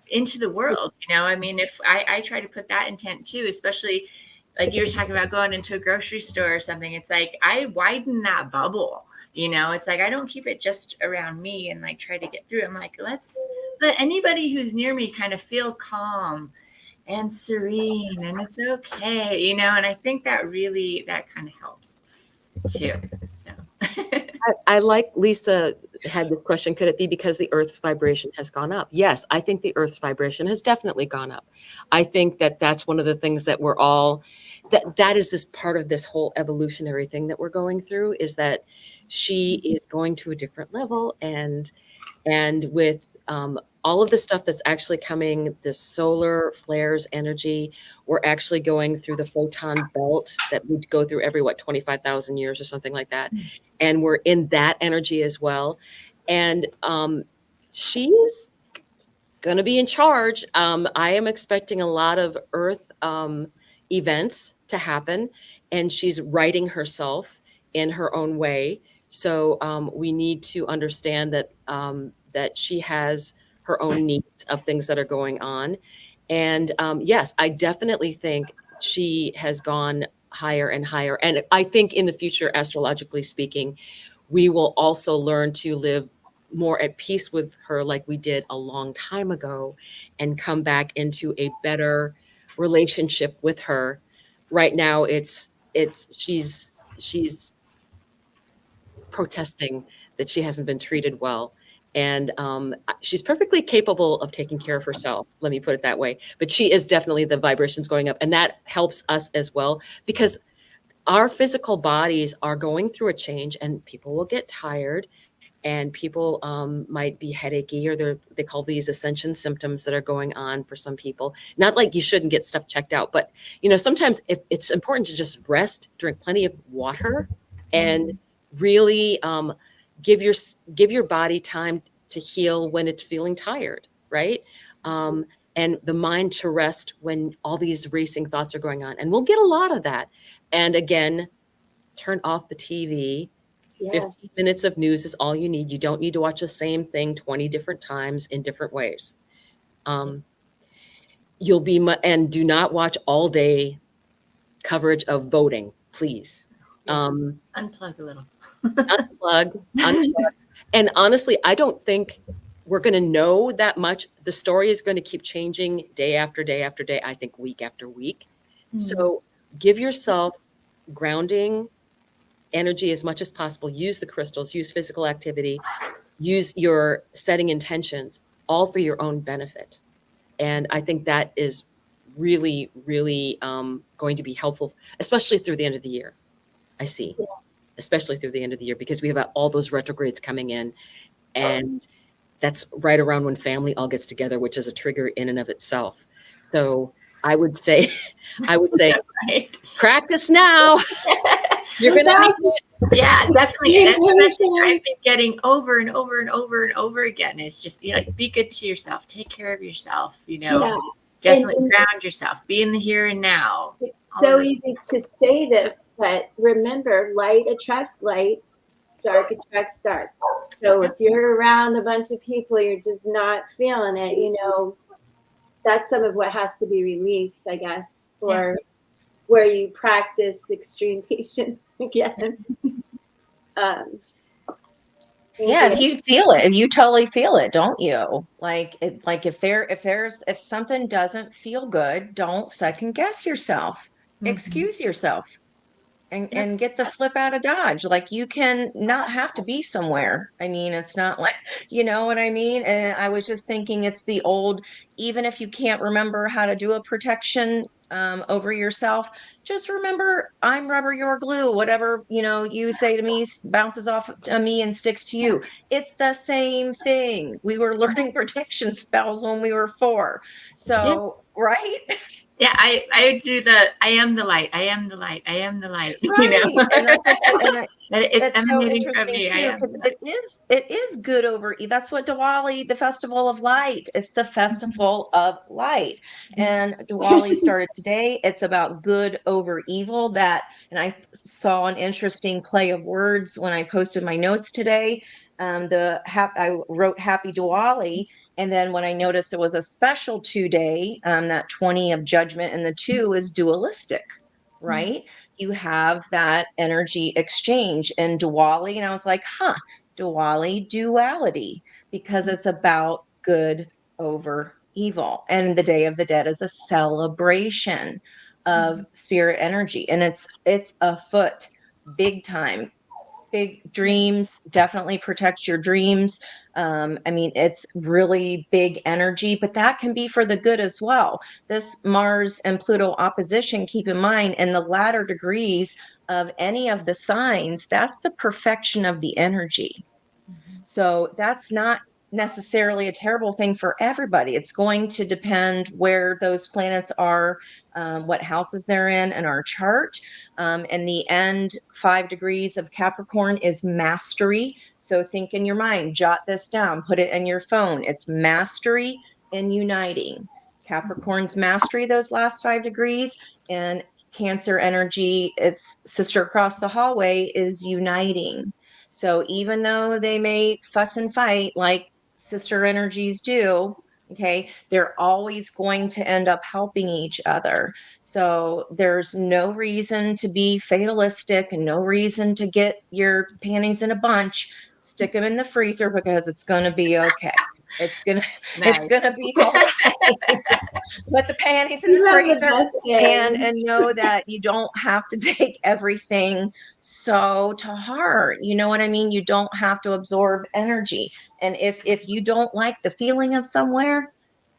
into the world. I mean, if I try to put that intent too, especially like you were talking about going into a grocery store or something, it's like I widen that bubble. It's like I don't keep it just around me and like try to get through. I'm like, let's let anybody who's near me kind of feel calm and serene, and it's okay, and I think that kind of helps too. So
I like Lisa had this question. Could it be because the Earth's vibration has gone up? Yes, I think the Earth's vibration has definitely gone up. I think that that's one of the things that we're all, that is this part of this whole evolutionary thing that we're going through, is that she is going to a different level. And with all of the stuff that's actually coming, the solar flares energy, we're actually going through the photon belt that we go through every, 25,000 years or something like that. And we're in that energy as well. And she's going to be in charge. I am expecting a lot of Earth events to happen, and she's writing herself in her own way. So we need to understand that that she has her own needs of things that are going on. And yes, I definitely think she has gone higher and higher. And I think in the future, astrologically speaking, we will also learn to live more at peace with her like we did a long time ago, and come back into a better relationship with her. Right now, she's protesting that she hasn't been treated well. And she's perfectly capable of taking care of herself. Let me put it that way. But she is definitely, the vibrations going up. And that helps us as well, because our physical bodies are going through a change, and people will get tired, and people might be headachy, or they call these ascension symptoms that are going on for some people. Not like you shouldn't get stuff checked out, but sometimes it's important to just rest, drink plenty of water, and really give your body time to heal when it's feeling tired, right? And the mind to rest when all these racing thoughts are going on. And we'll get a lot of that. And again, turn off the TV.
Yes.
15 minutes of news is all you need. You don't need to watch the same thing 20 different times in different ways. You'll be, and do not watch all day coverage of voting, please.
Unplug a little.
Unplug. And honestly, I don't think we're going to know that much. The story is going to keep changing day after day after day, I think week after week. So give yourself grounding energy as much as possible. Use the crystals, use physical activity, use your setting intentions, all for your own benefit. And I think that is really, really going to be helpful, especially through the end of the year. I see, especially through the end of the year, because we have all those retrogrades coming in, and that's right around when family all gets together, which is a trigger in and of itself. So I would say,
Right.
Practice now. You're gonna need it.
Yeah, definitely. That's the message I've been getting over and over and over and over again. It's just be good to yourself, take care of yourself. Definitely ground yourself, be in the here and now.
It's so easy to say this, but remember, light attracts light, dark attracts dark. So if you're around a bunch of people, you're just not feeling it, that's some of what has to be released, I guess, or where you practice extreme patience again.
Yeah, you feel it, and you totally feel it, don't you? Like if something doesn't feel good, don't second guess yourself. Excuse yourself. and get the flip out of Dodge. Like, you can not have to be somewhere. I mean, it's not like, you know what I mean? And I was just thinking, it's the old, even if you can't remember how to do a protection over yourself, just remember, I'm rubber, you're glue. Whatever, you know, you say to me bounces off to me and sticks to you. It's the same thing. We were learning protection spells when we were 4. So, right?
Yeah, I do the I am the light. I am the light. I am the light. You
Right.
know,
And that's what, and
that it's
it's so
emanating from
interesting
me. I
too,
am
because
the light.
it is good over that's what Diwali, the festival of light. It's the festival of light. And Diwali started today. It's about good over evil. That, and I saw an interesting play of words when I posted my notes today. I wrote Happy Diwali, and then when I noticed it was a special 2 day, that 20 of judgment, and the 2 is dualistic, right? You have that energy exchange in Diwali. And I was like, Diwali duality, because it's about good over evil. And the Day of the Dead is a celebration of spirit energy. And it's afoot big time. Big dreams, definitely protect your dreams. I mean, it's really big energy, but that can be for the good as well. This Mars and Pluto opposition, keep in mind, in the latter degrees of any of the signs, that's the perfection of the energy. So that's not necessarily a terrible thing for everybody. It's going to depend where those planets are, what houses they're in our chart. In the end, 5 degrees of Capricorn is mastery. So think in your mind, jot this down, put it in your phone. It's mastery and uniting. Capricorn's mastery, those last 5 degrees, and Cancer energy, its sister across the hallway, is uniting. So even though they may fuss and fight like sister energies do, okay, they're always going to end up helping each other. So there's no reason to be fatalistic and no reason to get your panties in a bunch. Stick them in the freezer, because it's going to be okay. It's gonna it's
Nice.
gonna be all right. Put the panties in the
You have the
freezer,
best
and
days.
know that you don't have to take everything so to heart. You know what I mean? You don't have to absorb energy. And if you don't like the feeling of somewhere,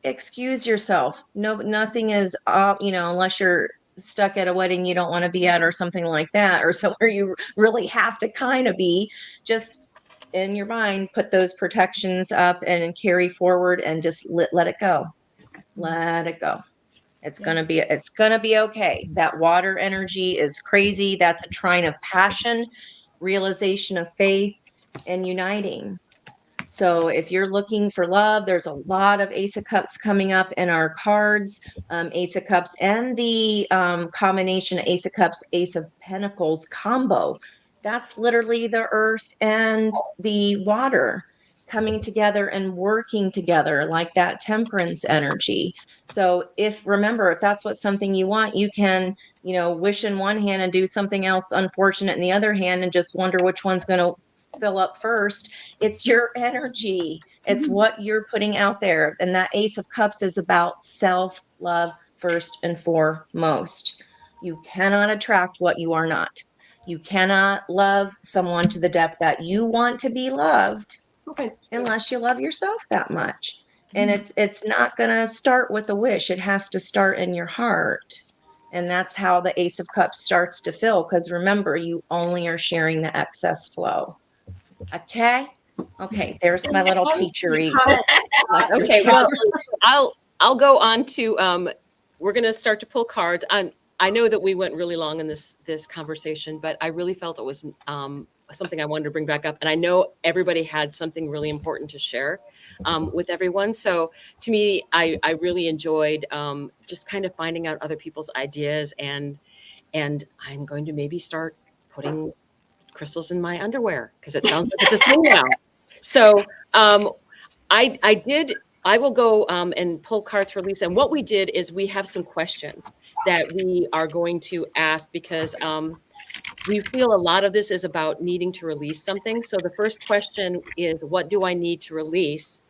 excuse yourself. No, nothing is you know, unless you're stuck at a wedding you don't want to be at, or something like that, or somewhere you really have to kind of be. Just in your mind, put those protections up and carry forward, and just let it go. Let it go. It's gonna be okay. That water energy is crazy. That's a trine of passion, realization of faith, and uniting. So if you're looking for love, there's a lot of Ace of Cups coming up in our cards. Ace of Cups and the combination Ace of Cups, Ace of Pentacles combo. That's literally the earth and the water coming together and working together, like that temperance energy. So remember, if that's what something you want, you can, you know, wish in one hand and do something else unfortunate in the other hand, and just wonder which one's going to fill up first. It's your energy. It's what you're putting out there. And that Ace of Cups is about self-love first and foremost. You cannot attract what you are not. You cannot love someone to the depth that you want to be loved unless you love yourself that much. And it's not going to start with a wish. It has to start in your heart. And that's how the Ace of Cups starts to fill, because remember, you only are sharing the excess flow. Okay. Okay. There's my little teachery.
Okay, well, I'll go on to we're going to start to pull cards. I know that we went really long in this conversation, but I really felt it was something I wanted to bring back up, and I know everybody had something really important to share with everyone. So to me, I really enjoyed just kind of finding out other people's ideas, and I'm going to maybe start putting crystals in my underwear, because it sounds like it's a thing now. So I will go and pull cards for Lisa. And what we did is we have some questions that we are going to ask, because we feel a lot of this is about needing to release something. So the first question is, what do I need to release?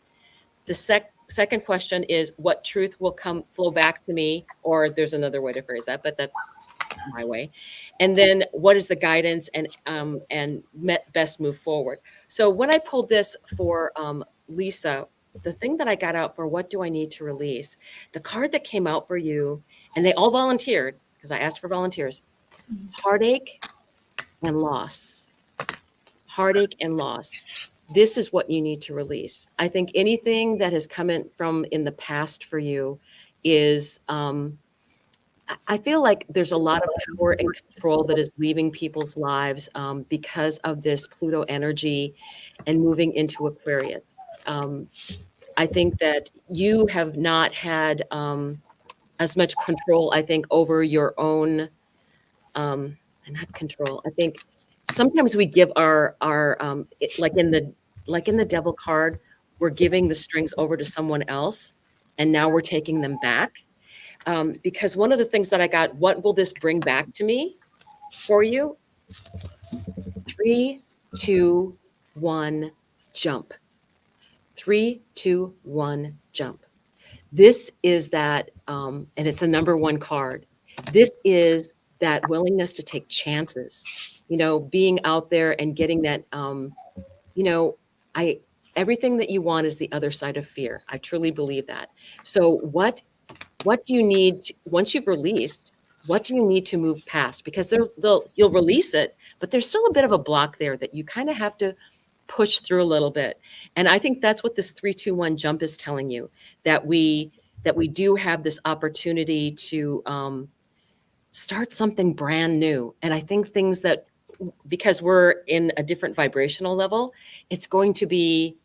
The second question is, what truth will flow back to me? Or there's another way to phrase that, but that's my way. And then what is the guidance and best move forward. So when I pulled this for Lisa, the thing that I got out for what do I need to release, the card that came out for you, and they all volunteered because I asked for volunteers, heartache and loss. Heartache and loss. This is what you need to release. I think anything that has come in from in the past for you is, I feel like there's a lot of power and control that is leaving people's lives because of this Pluto energy and moving into Aquarius. I think that you have not had as much control, I think, over your own, not control. I think sometimes we give like in the devil card, we're giving the strings over to someone else, and now we're taking them back. Because one of the things that I got, what will this bring back to me for you? 3, 2, 1, jump. 3, 2, 1, jump. This is that, and it's the number 1 card. This is that willingness to take chances, being out there and getting that, everything that you want is the other side of fear. I truly believe that. So what do you need once you've released, what do you need to move past? Because you'll release it, but there's still a bit of a block there that you kind of have to push through a little bit. And I think that's what this 3, 2, 1 jump is telling you, that we do have this opportunity to start something brand new. And I think things that, because we're in a different vibrational level, it's going to be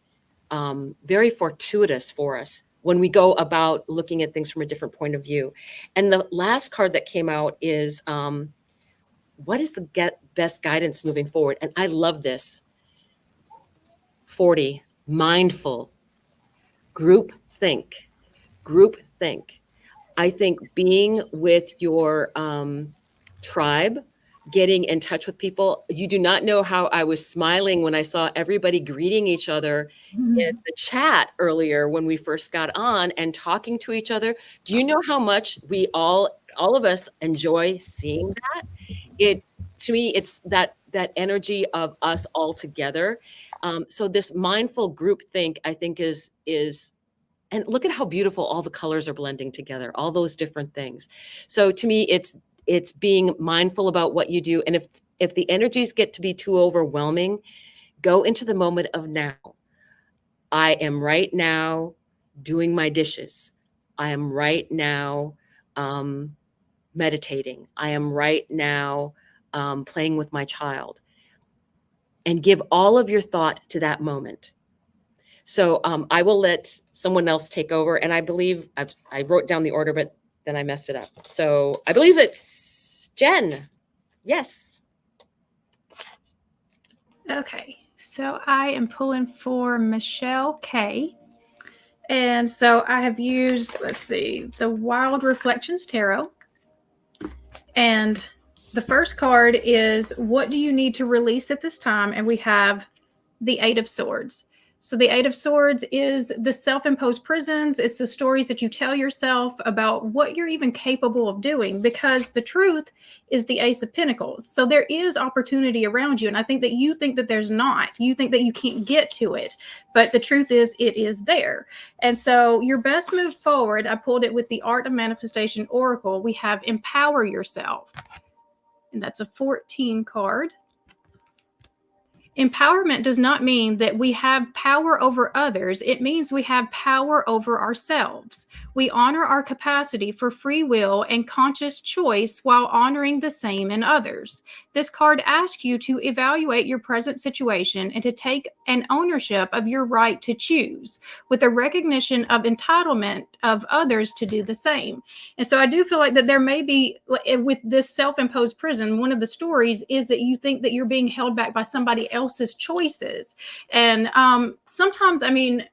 very fortuitous for us when we go about looking at things from a different point of view. And the last card that came out is, what is the best guidance moving forward? And I love this. 40, mindful, group think. I think being with your tribe, getting in touch with people. You do not know how I was smiling when I saw everybody greeting each other in the chat earlier when we first got on and talking to each other. Do you know how much we all of us enjoy seeing that? To me, it's that energy of us all together. So this mindful group think, I think is, and look at how beautiful all the colors are blending together, all those different things. So to me, it's being mindful about what you do. And if the energies get to be too overwhelming, go into the moment of now. I am right now doing my dishes. I am right now meditating. I am right now playing with my child. And give all of your thought to that moment. So I will let someone else take over. And I believe I wrote down the order, but then I messed it up. So I believe it's Jen. Yes.
Okay, so I am pulling for Michelle K. And so I have used, let's see, the Wild Reflections Tarot. And the first card is, what do you need to release at this time? And we have the 8 of Swords. So the 8 of Swords is the self-imposed prisons. It's the stories that you tell yourself about what you're even capable of doing, because the truth is the Ace of Pentacles. So there is opportunity around you. And I think that you think that there's not. You think that you can't get to it. But the truth is, it is there. And so your best move forward, I pulled it with the Art of Manifestation Oracle. We have Empower Yourself. And that's a 14 card. Empowerment does not mean that we have power over others. It means we have power over ourselves. We honor our capacity for free will and conscious choice while honoring the same in others. This card asks you to evaluate your present situation and to take an ownership of your right to choose, with a recognition of entitlement of others to do the same. And so I do feel like that there may be, with this self-imposed prison, one of the stories is that you think that you're being held back by somebody else's choices. And sometimes, I mean,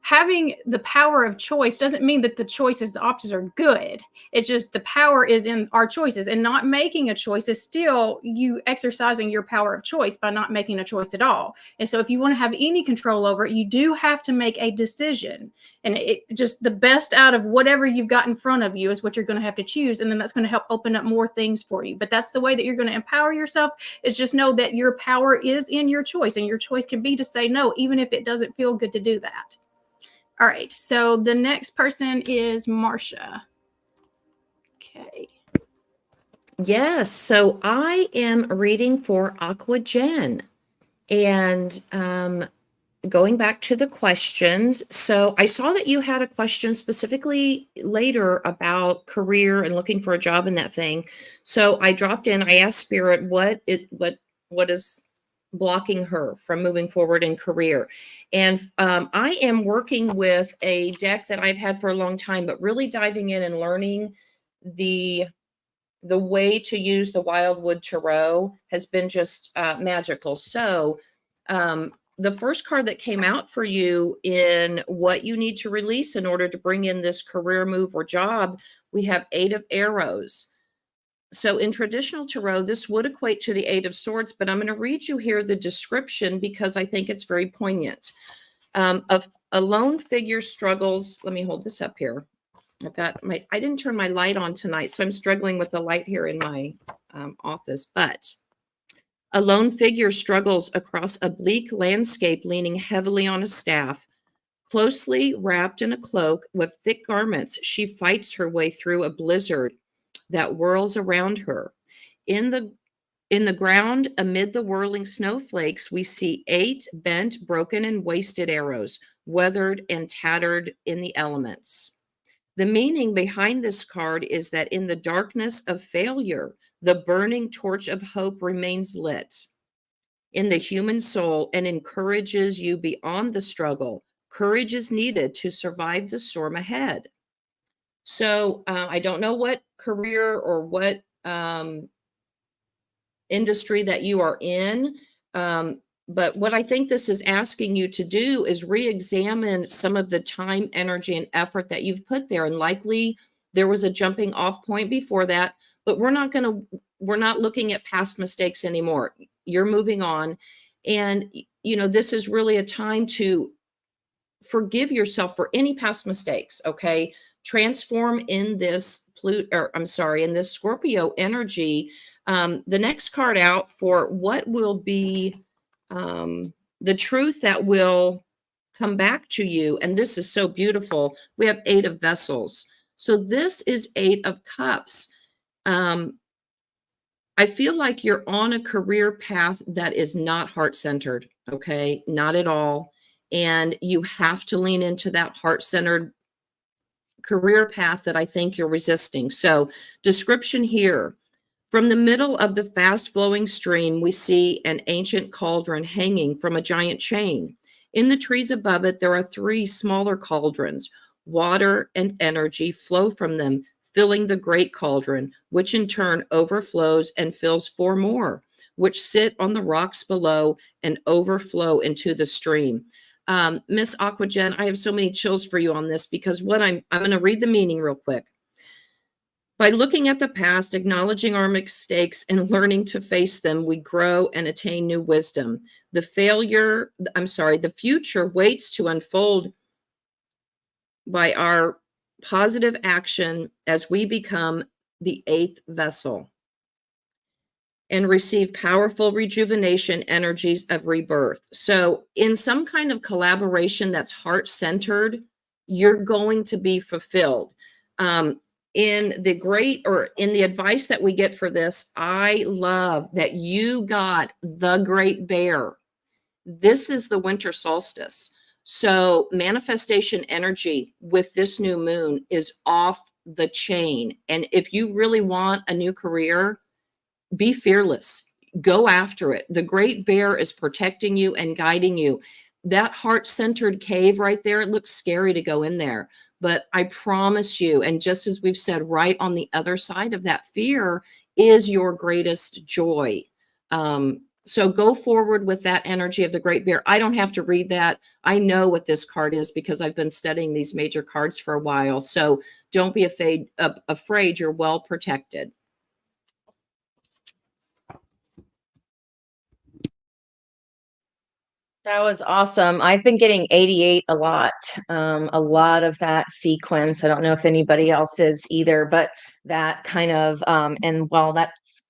having the power of choice doesn't mean that the choices, the options are good. It's just the power is in our choices, and not making a choice is still you exercising your power of choice by not making a choice at all. And so if you want to have any control over it, you do have to make a decision. And it just the best out of whatever you've got in front of you is what you're going to have to choose. And then that's going to help open up more things for you. But that's the way that you're going to empower yourself, is just know that your power is in your choice, and your choice can be to say no, even if it doesn't feel good to do that. All right, so the next person is Marsha. Okay.
Yes, so I am reading for Aqua Jen. And going back to the questions, so I saw that you had a question specifically later about career and looking for a job and that thing. So I dropped in, I asked Spirit what is blocking her from moving forward in career. And I am working with a deck that I've had for a long time, but really diving in and learning the way to use the Wildwood Tarot has been just magical. So the first card that came out for you in what you need to release in order to bring in this career move or job, we have 8 of Arrows. So in traditional tarot, this would equate to the 8 of Swords, but I'm going to read you here the description because I think it's very poignant. Of a lone figure struggles. Let me hold this up here. I didn't turn my light on tonight, so I'm struggling with the light here in my office. But a lone figure struggles across a bleak landscape, leaning heavily on a staff. Closely wrapped in a cloak with thick garments, she fights her way through a blizzard that whirls around her. In the ground, amid the whirling snowflakes, we see 8 bent, broken, and wasted arrows, weathered and tattered in the elements. The meaning behind this card is that in the darkness of failure, the burning torch of hope remains lit in the human soul and encourages you beyond the struggle. Courage is needed to survive the storm ahead. So I don't know what career or what industry that you are in. But what I think this is asking you to do is re-examine some of the time, energy, and effort that you've put there. And likely there was a jumping off point before that, but we're not looking at past mistakes anymore. You're moving on. And, this is really a time to forgive yourself for any past mistakes. Okay. Transform in this in this Scorpio energy. The next card out for what will be the truth that will come back to you. And this is so beautiful. We have 8 of Vessels. So this is 8 of Cups. I feel like you're on a career path that is not heart-centered. Okay. Not at all. And you have to lean into that heart-centered career path that I think you're resisting. So description here. From the middle of the fast-flowing stream, we see an ancient cauldron hanging from a giant chain. In the trees above it, there are 3 smaller cauldrons. Water and energy flow from them, filling the great cauldron, which in turn overflows and fills 4 more, which sit on the rocks below and overflow into the stream. Miss Aquagen, I have so many chills for you on this because I'm going to read the meaning real quick. By looking at the past, acknowledging our mistakes, and learning to face them, we grow and attain new wisdom. The future waits to unfold by our positive action as we become the 8th vessel and receive powerful rejuvenation energies of rebirth. So in some kind of collaboration that's heart-centered, you're going to be fulfilled. In the advice that we get for this, I love that you got the Great Bear. This is the winter solstice. So manifestation energy with this new moon is off the chain. And if you really want a new career, be fearless. Go after it. The Great Bear is protecting you and guiding you. That heart-centered cave right there, it looks scary to go in there. But I promise you, and just as we've said, right on the other side of that fear is your greatest joy. So go forward with that energy of the Great Bear. I don't have to read that. I know what this card is because I've been studying these major cards for a while. So don't be afraid. You're well protected.
That was awesome. I've been getting 88 a lot of that sequence. I don't know if anybody else is either, but that kind of, and while that's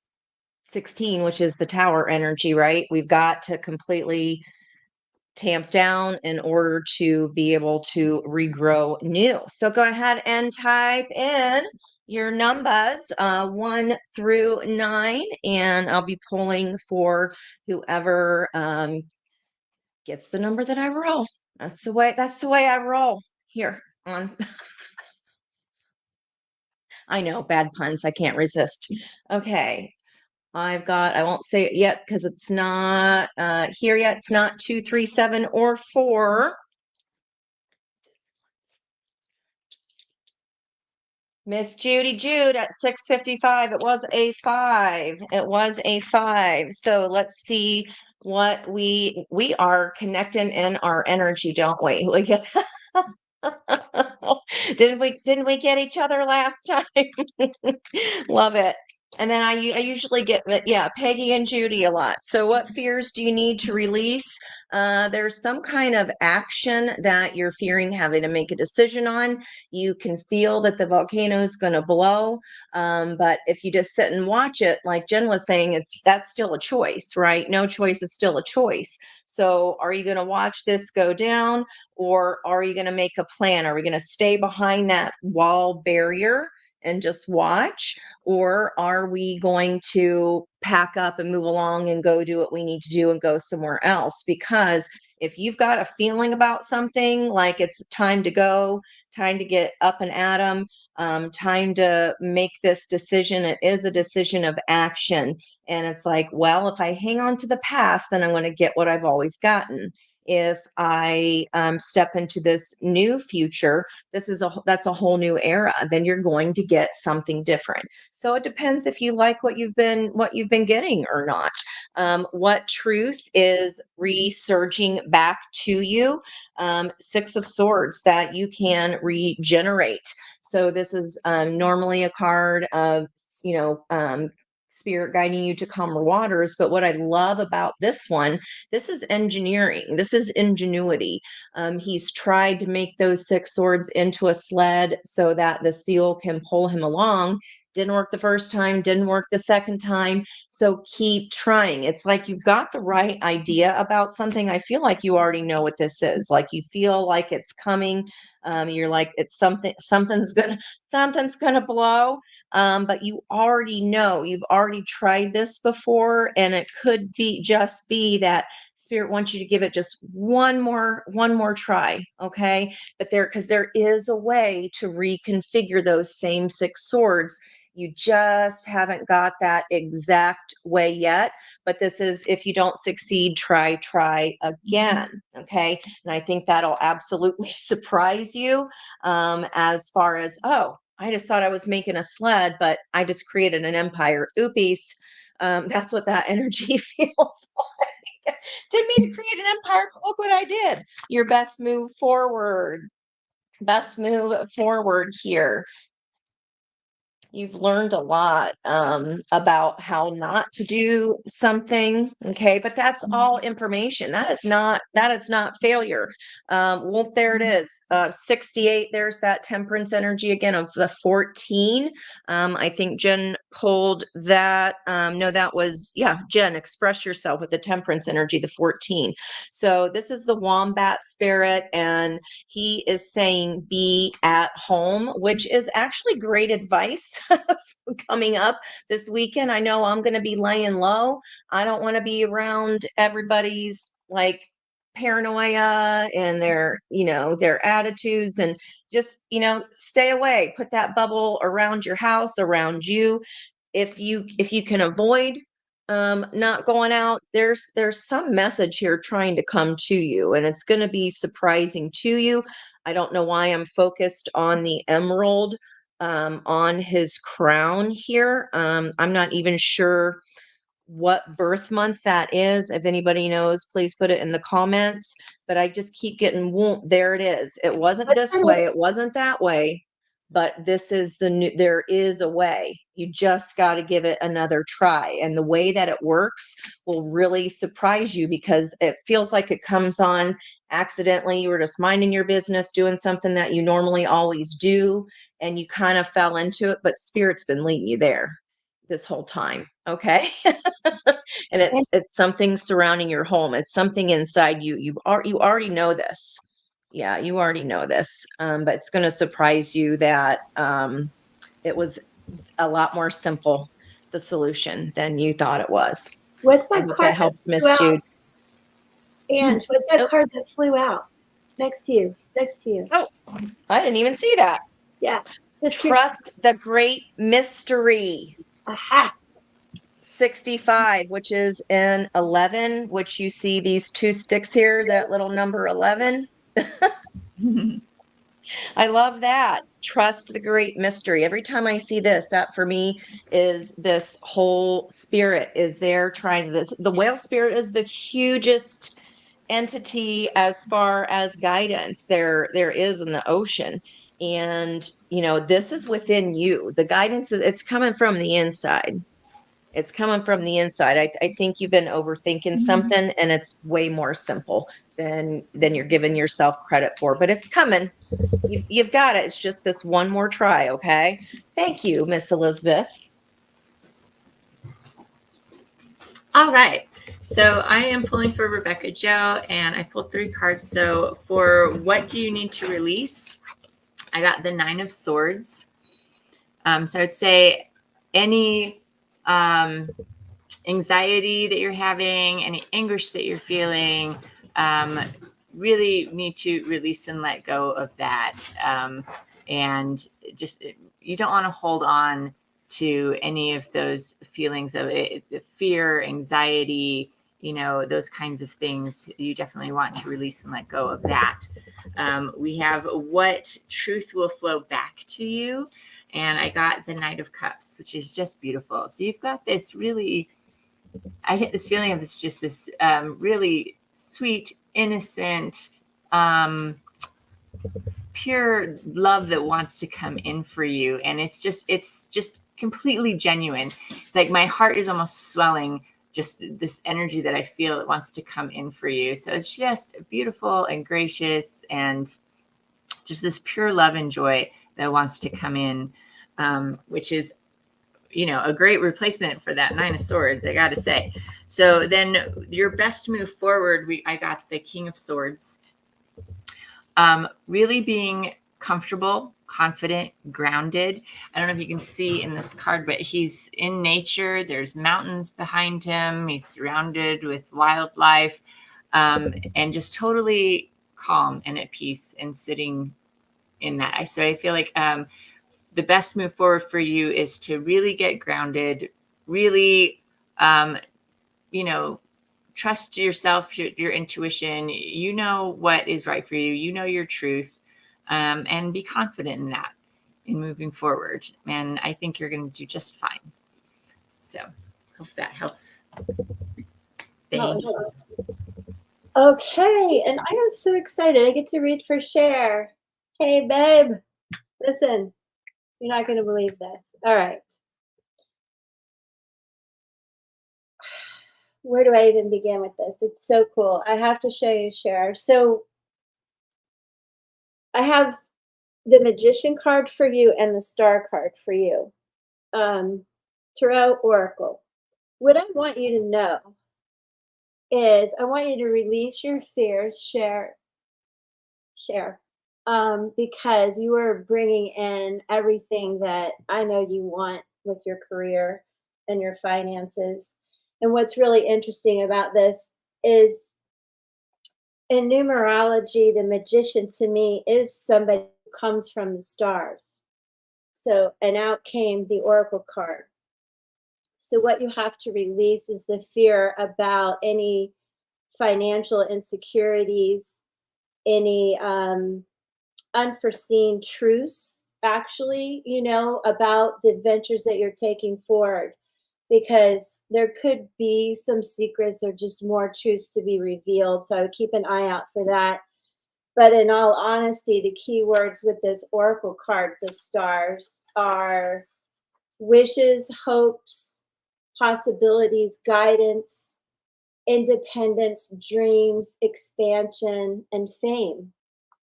16, which is the tower energy, right? We've got to completely tamp down in order to be able to regrow new. So go ahead and type in your numbers 1 through 9, and I'll be pulling for whoever gets the number that I roll. That's the way I roll here on I know, bad puns, I can't resist. Okay. I won't say it yet because it's not here yet. It's not 2, 3, 7, or 4. Miss Judy Jude at 6:55. It was a 5. It was a 5. So let's see what we are connecting in our energy, don't we? We get didn't we get each other last time? Love it. And then I usually get, yeah, Peggy and Judy a lot. So what fears do you need to release? There's some kind of action that you're fearing having to make a decision on. You can feel that the volcano is going to blow. But if you just sit and watch it, like Jen was saying, that's still a choice, right? No choice is still a choice. So are you going to watch this go down, or are you going to make a plan? Are we going to stay behind that wall barrier and just watch? Or are we going to pack up and move along and go do what we need to do and go somewhere else? Because if you've got a feeling about something like it's time to go, time to get up and at 'em, time to make this decision, it is a decision of action. And it's like, well, if I hang on to the past, then I'm going to get what I've always gotten. If I step into this new future, that's a whole new era. Then you're going to get something different. So it depends if you like what you've been getting or not. What truth is resurging back to you? 6 of Swords, that you can regenerate. So this is normally a card of spirit guiding you to calmer waters. But what I love about this one, this is engineering. This is ingenuity. He's tried to make those 6 swords into a sled so that the seal can pull him along. Didn't work the first time, didn't work the second time. So keep trying. It's like you've got the right idea about something. I feel like you already know what this is. Like you feel like it's coming. You're like, it's something's gonna blow. But you already know, you've already tried this before, and it could just be that Spirit wants you to give it just one more try. Okay. But because there is a way to reconfigure those same 6 swords. You just haven't got that exact way yet. But this is, if you don't succeed, try again. Okay. And I think that'll absolutely surprise you as far as, oh, I just thought I was making a sled, but I just created an empire. Oopies. That's what that energy feels like. Didn't mean to create an empire. Look what I did. Your best move forward. Best move forward here. You've learned a lot about how not to do something. Okay. But that's all information. That is not failure. Well, there it is. 68. There's that temperance energy again of the 14. I think Jen pulled that. No, that was, yeah, Jen, express yourself with the temperance energy, the 14. So this is the wombat spirit, and he is saying be at home, which is actually great advice coming up this weekend. I know I'm going to be laying low. I don't want to be around everybody's like paranoia and their attitudes, and just, stay away. Put that bubble around your house, around you. If you can avoid not going out, there's some message here trying to come to you, and it's going to be surprising to you. I don't know why I'm focused on the emerald on his crown here. I'm not even sure what birth month that is. If anybody knows, please put it in the comments. But I just keep getting, there it is. It wasn't
What's
this
the
way. It wasn't that way. But this is the new, there is a way. You just got to give it another try. And the way that it works will really surprise you, because it feels like it comes on accidentally. You were just minding your business, doing something that you normally always do, and you kind of fell into it, but Spirit's been leading you there this whole time. Okay. And it's something surrounding your home. It's something inside you. You already know this. Yeah, you already know this. But it's going to surprise you that it was a lot more simple, the solution, than you thought it was.
What's
I
that
hope
card
that helps,
that
Miss
flew out?
Jude.
Ange, what's that
Oh.
card that flew out next to you? Next to you.
Oh, I didn't even see that.
Yeah.
Trust the great mystery.
Aha.
65, which is in 11, which you see these two sticks here, that little number 11. I love that. Trust the great mystery. Every time I see this, that for me is this whole spirit is there trying to, the whale spirit is the hugest entity as far as guidance there is in the ocean. And, this is within you. The guidance is, it's coming from the inside. It's coming from the inside. I think you've been overthinking something, and it's way more simple than you're giving yourself credit for. But it's coming. You've got it. It's just this one more try. Okay. Thank you, Miss Elizabeth.
All right. So I am pulling for Rebecca Jo, and I pulled 3 cards. So for what do you need to release? I got the 9 of Swords. So I'd say any anxiety that you're having, any anguish that you're feeling, really need to release and let go of that. And just, you don't want to hold on to any of those feelings of fear, anxiety, those kinds of things. You definitely want to release and let go of that. We have what truth will flow back to you. And I got the Knight of Cups, which is just beautiful. So you've got this really, I get this feeling of this really sweet, innocent, pure love that wants to come in for you. And it's just completely genuine. It's like my heart is almost swelling, just this energy that I feel it wants to come in for you. So it's just beautiful and gracious, and just this pure love and joy that wants to come in, which is, a great replacement for that 9 of Swords, I got to say. So then your best move forward, I got the King of Swords. Really being comfortable, confident, grounded. I don't know if you can see in this card, but he's in nature. There's mountains behind him. He's surrounded with wildlife, and just totally calm and at peace and sitting in that. So I feel like the best move forward for you is to really get grounded, really, trust yourself, your intuition. You know what is right for you. You know your truth, and be confident in that in moving forward. And I think you're going to do just fine. So hope that helps. Thanks.
Okay, and I am so excited. I get to read for Cher. Hey, babe, listen, you're not going to believe this. All right. Where do I even begin with this? It's so cool. I have to show you, Cher. So I have the Magician card for you and the Star card for you. Tarot Oracle. What I want you to know is I want you to release your fears, Cher, because you are bringing in everything that I know you want with your career and your finances. And what's really interesting about this is, in numerology, the magician to me is somebody who comes from the stars. So, and out came the oracle card. So what you have to release is the fear about any financial insecurities, any unforeseen truths, actually, about the ventures that you're taking forward. because there could be some secrets or just more truths to be revealed. So I would keep an eye out for that. But in all honesty, the key words with this oracle card, the stars, are wishes, hopes, possibilities, guidance, independence, dreams, expansion, and fame.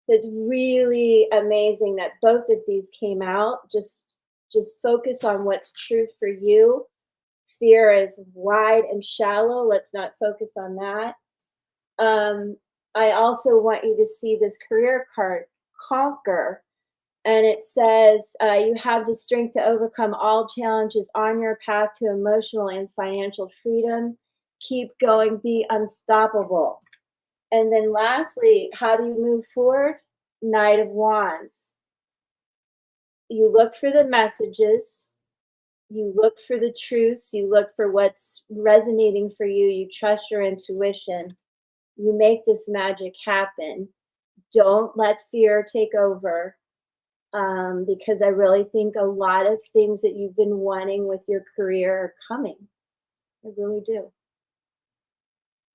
So it's really amazing that both of these came out. Just focus on what's true for you. Fear is wide and shallow. Let's not focus on that. I also want you to see this career card, Conquer. And it says, you have the strength to overcome all challenges on your path to emotional and financial freedom. Keep going, be unstoppable. And then lastly, how do you move forward? Knight of Wands. You look for the messages, you look for the truths, you look for what's resonating for you, you trust your intuition, you make this magic happen. Don't let fear take over, because I really think a lot of things that you've been wanting with your career are coming. I really do.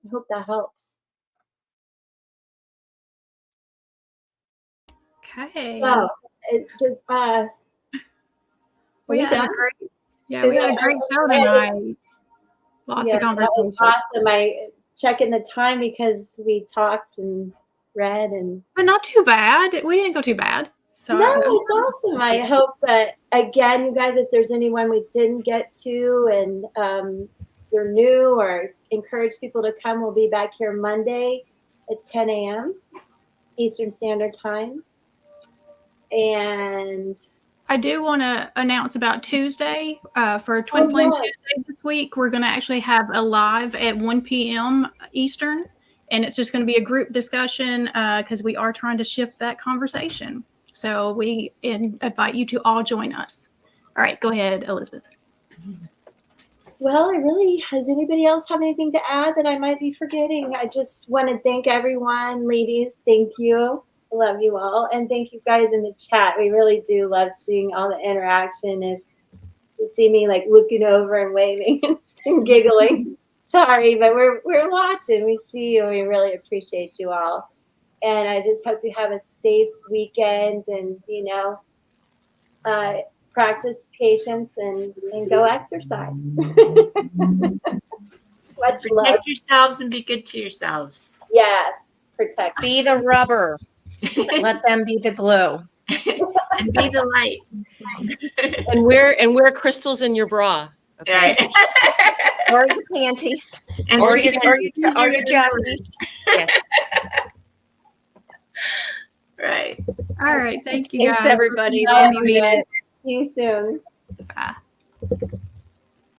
I hope that helps.
Okay.
So it just
we had a great, we had a great show tonight. Lots of conversation.
That was awesome. I checking the time because we talked and read
but not too bad. We didn't go too bad. So
no, it's awesome. I hope that again, you guys, if there's anyone we didn't get to and you're new, or encourage people to come, we'll be back here Monday at 10 a.m. Eastern Standard Time. And
I do want to announce about Tuesday for Twin Flame Tuesday this week. We're going to actually have a live at 1 p.m. Eastern, and it's just going to be a group discussion because we are trying to shift that conversation. So we invite you to all join us. All right, go ahead, Elizabeth.
Well, does anybody else have anything to add that I might be forgetting? I just want to thank everyone. Ladies, thank you. I love you all. And thank you guys in the chat. We really do love seeing all the interaction. If you see me like looking over and waving and giggling, sorry, but we're watching. We see you. And we really appreciate you all. And I just hope you have a safe weekend and, practice patience and go exercise. Much love.
Protect yourselves and be good to yourselves.
Yes, protect.
Be the rubber. Let them be the glue.
And be the light.
And wear crystals in your bra. Okay.
Right.
Or your panties.
And
Or
please
your jackets.
Yes.
Right.
All right. Thank you, guys.
Thanks, everybody.
Love
Love you, mean it.
See you soon.
Bye.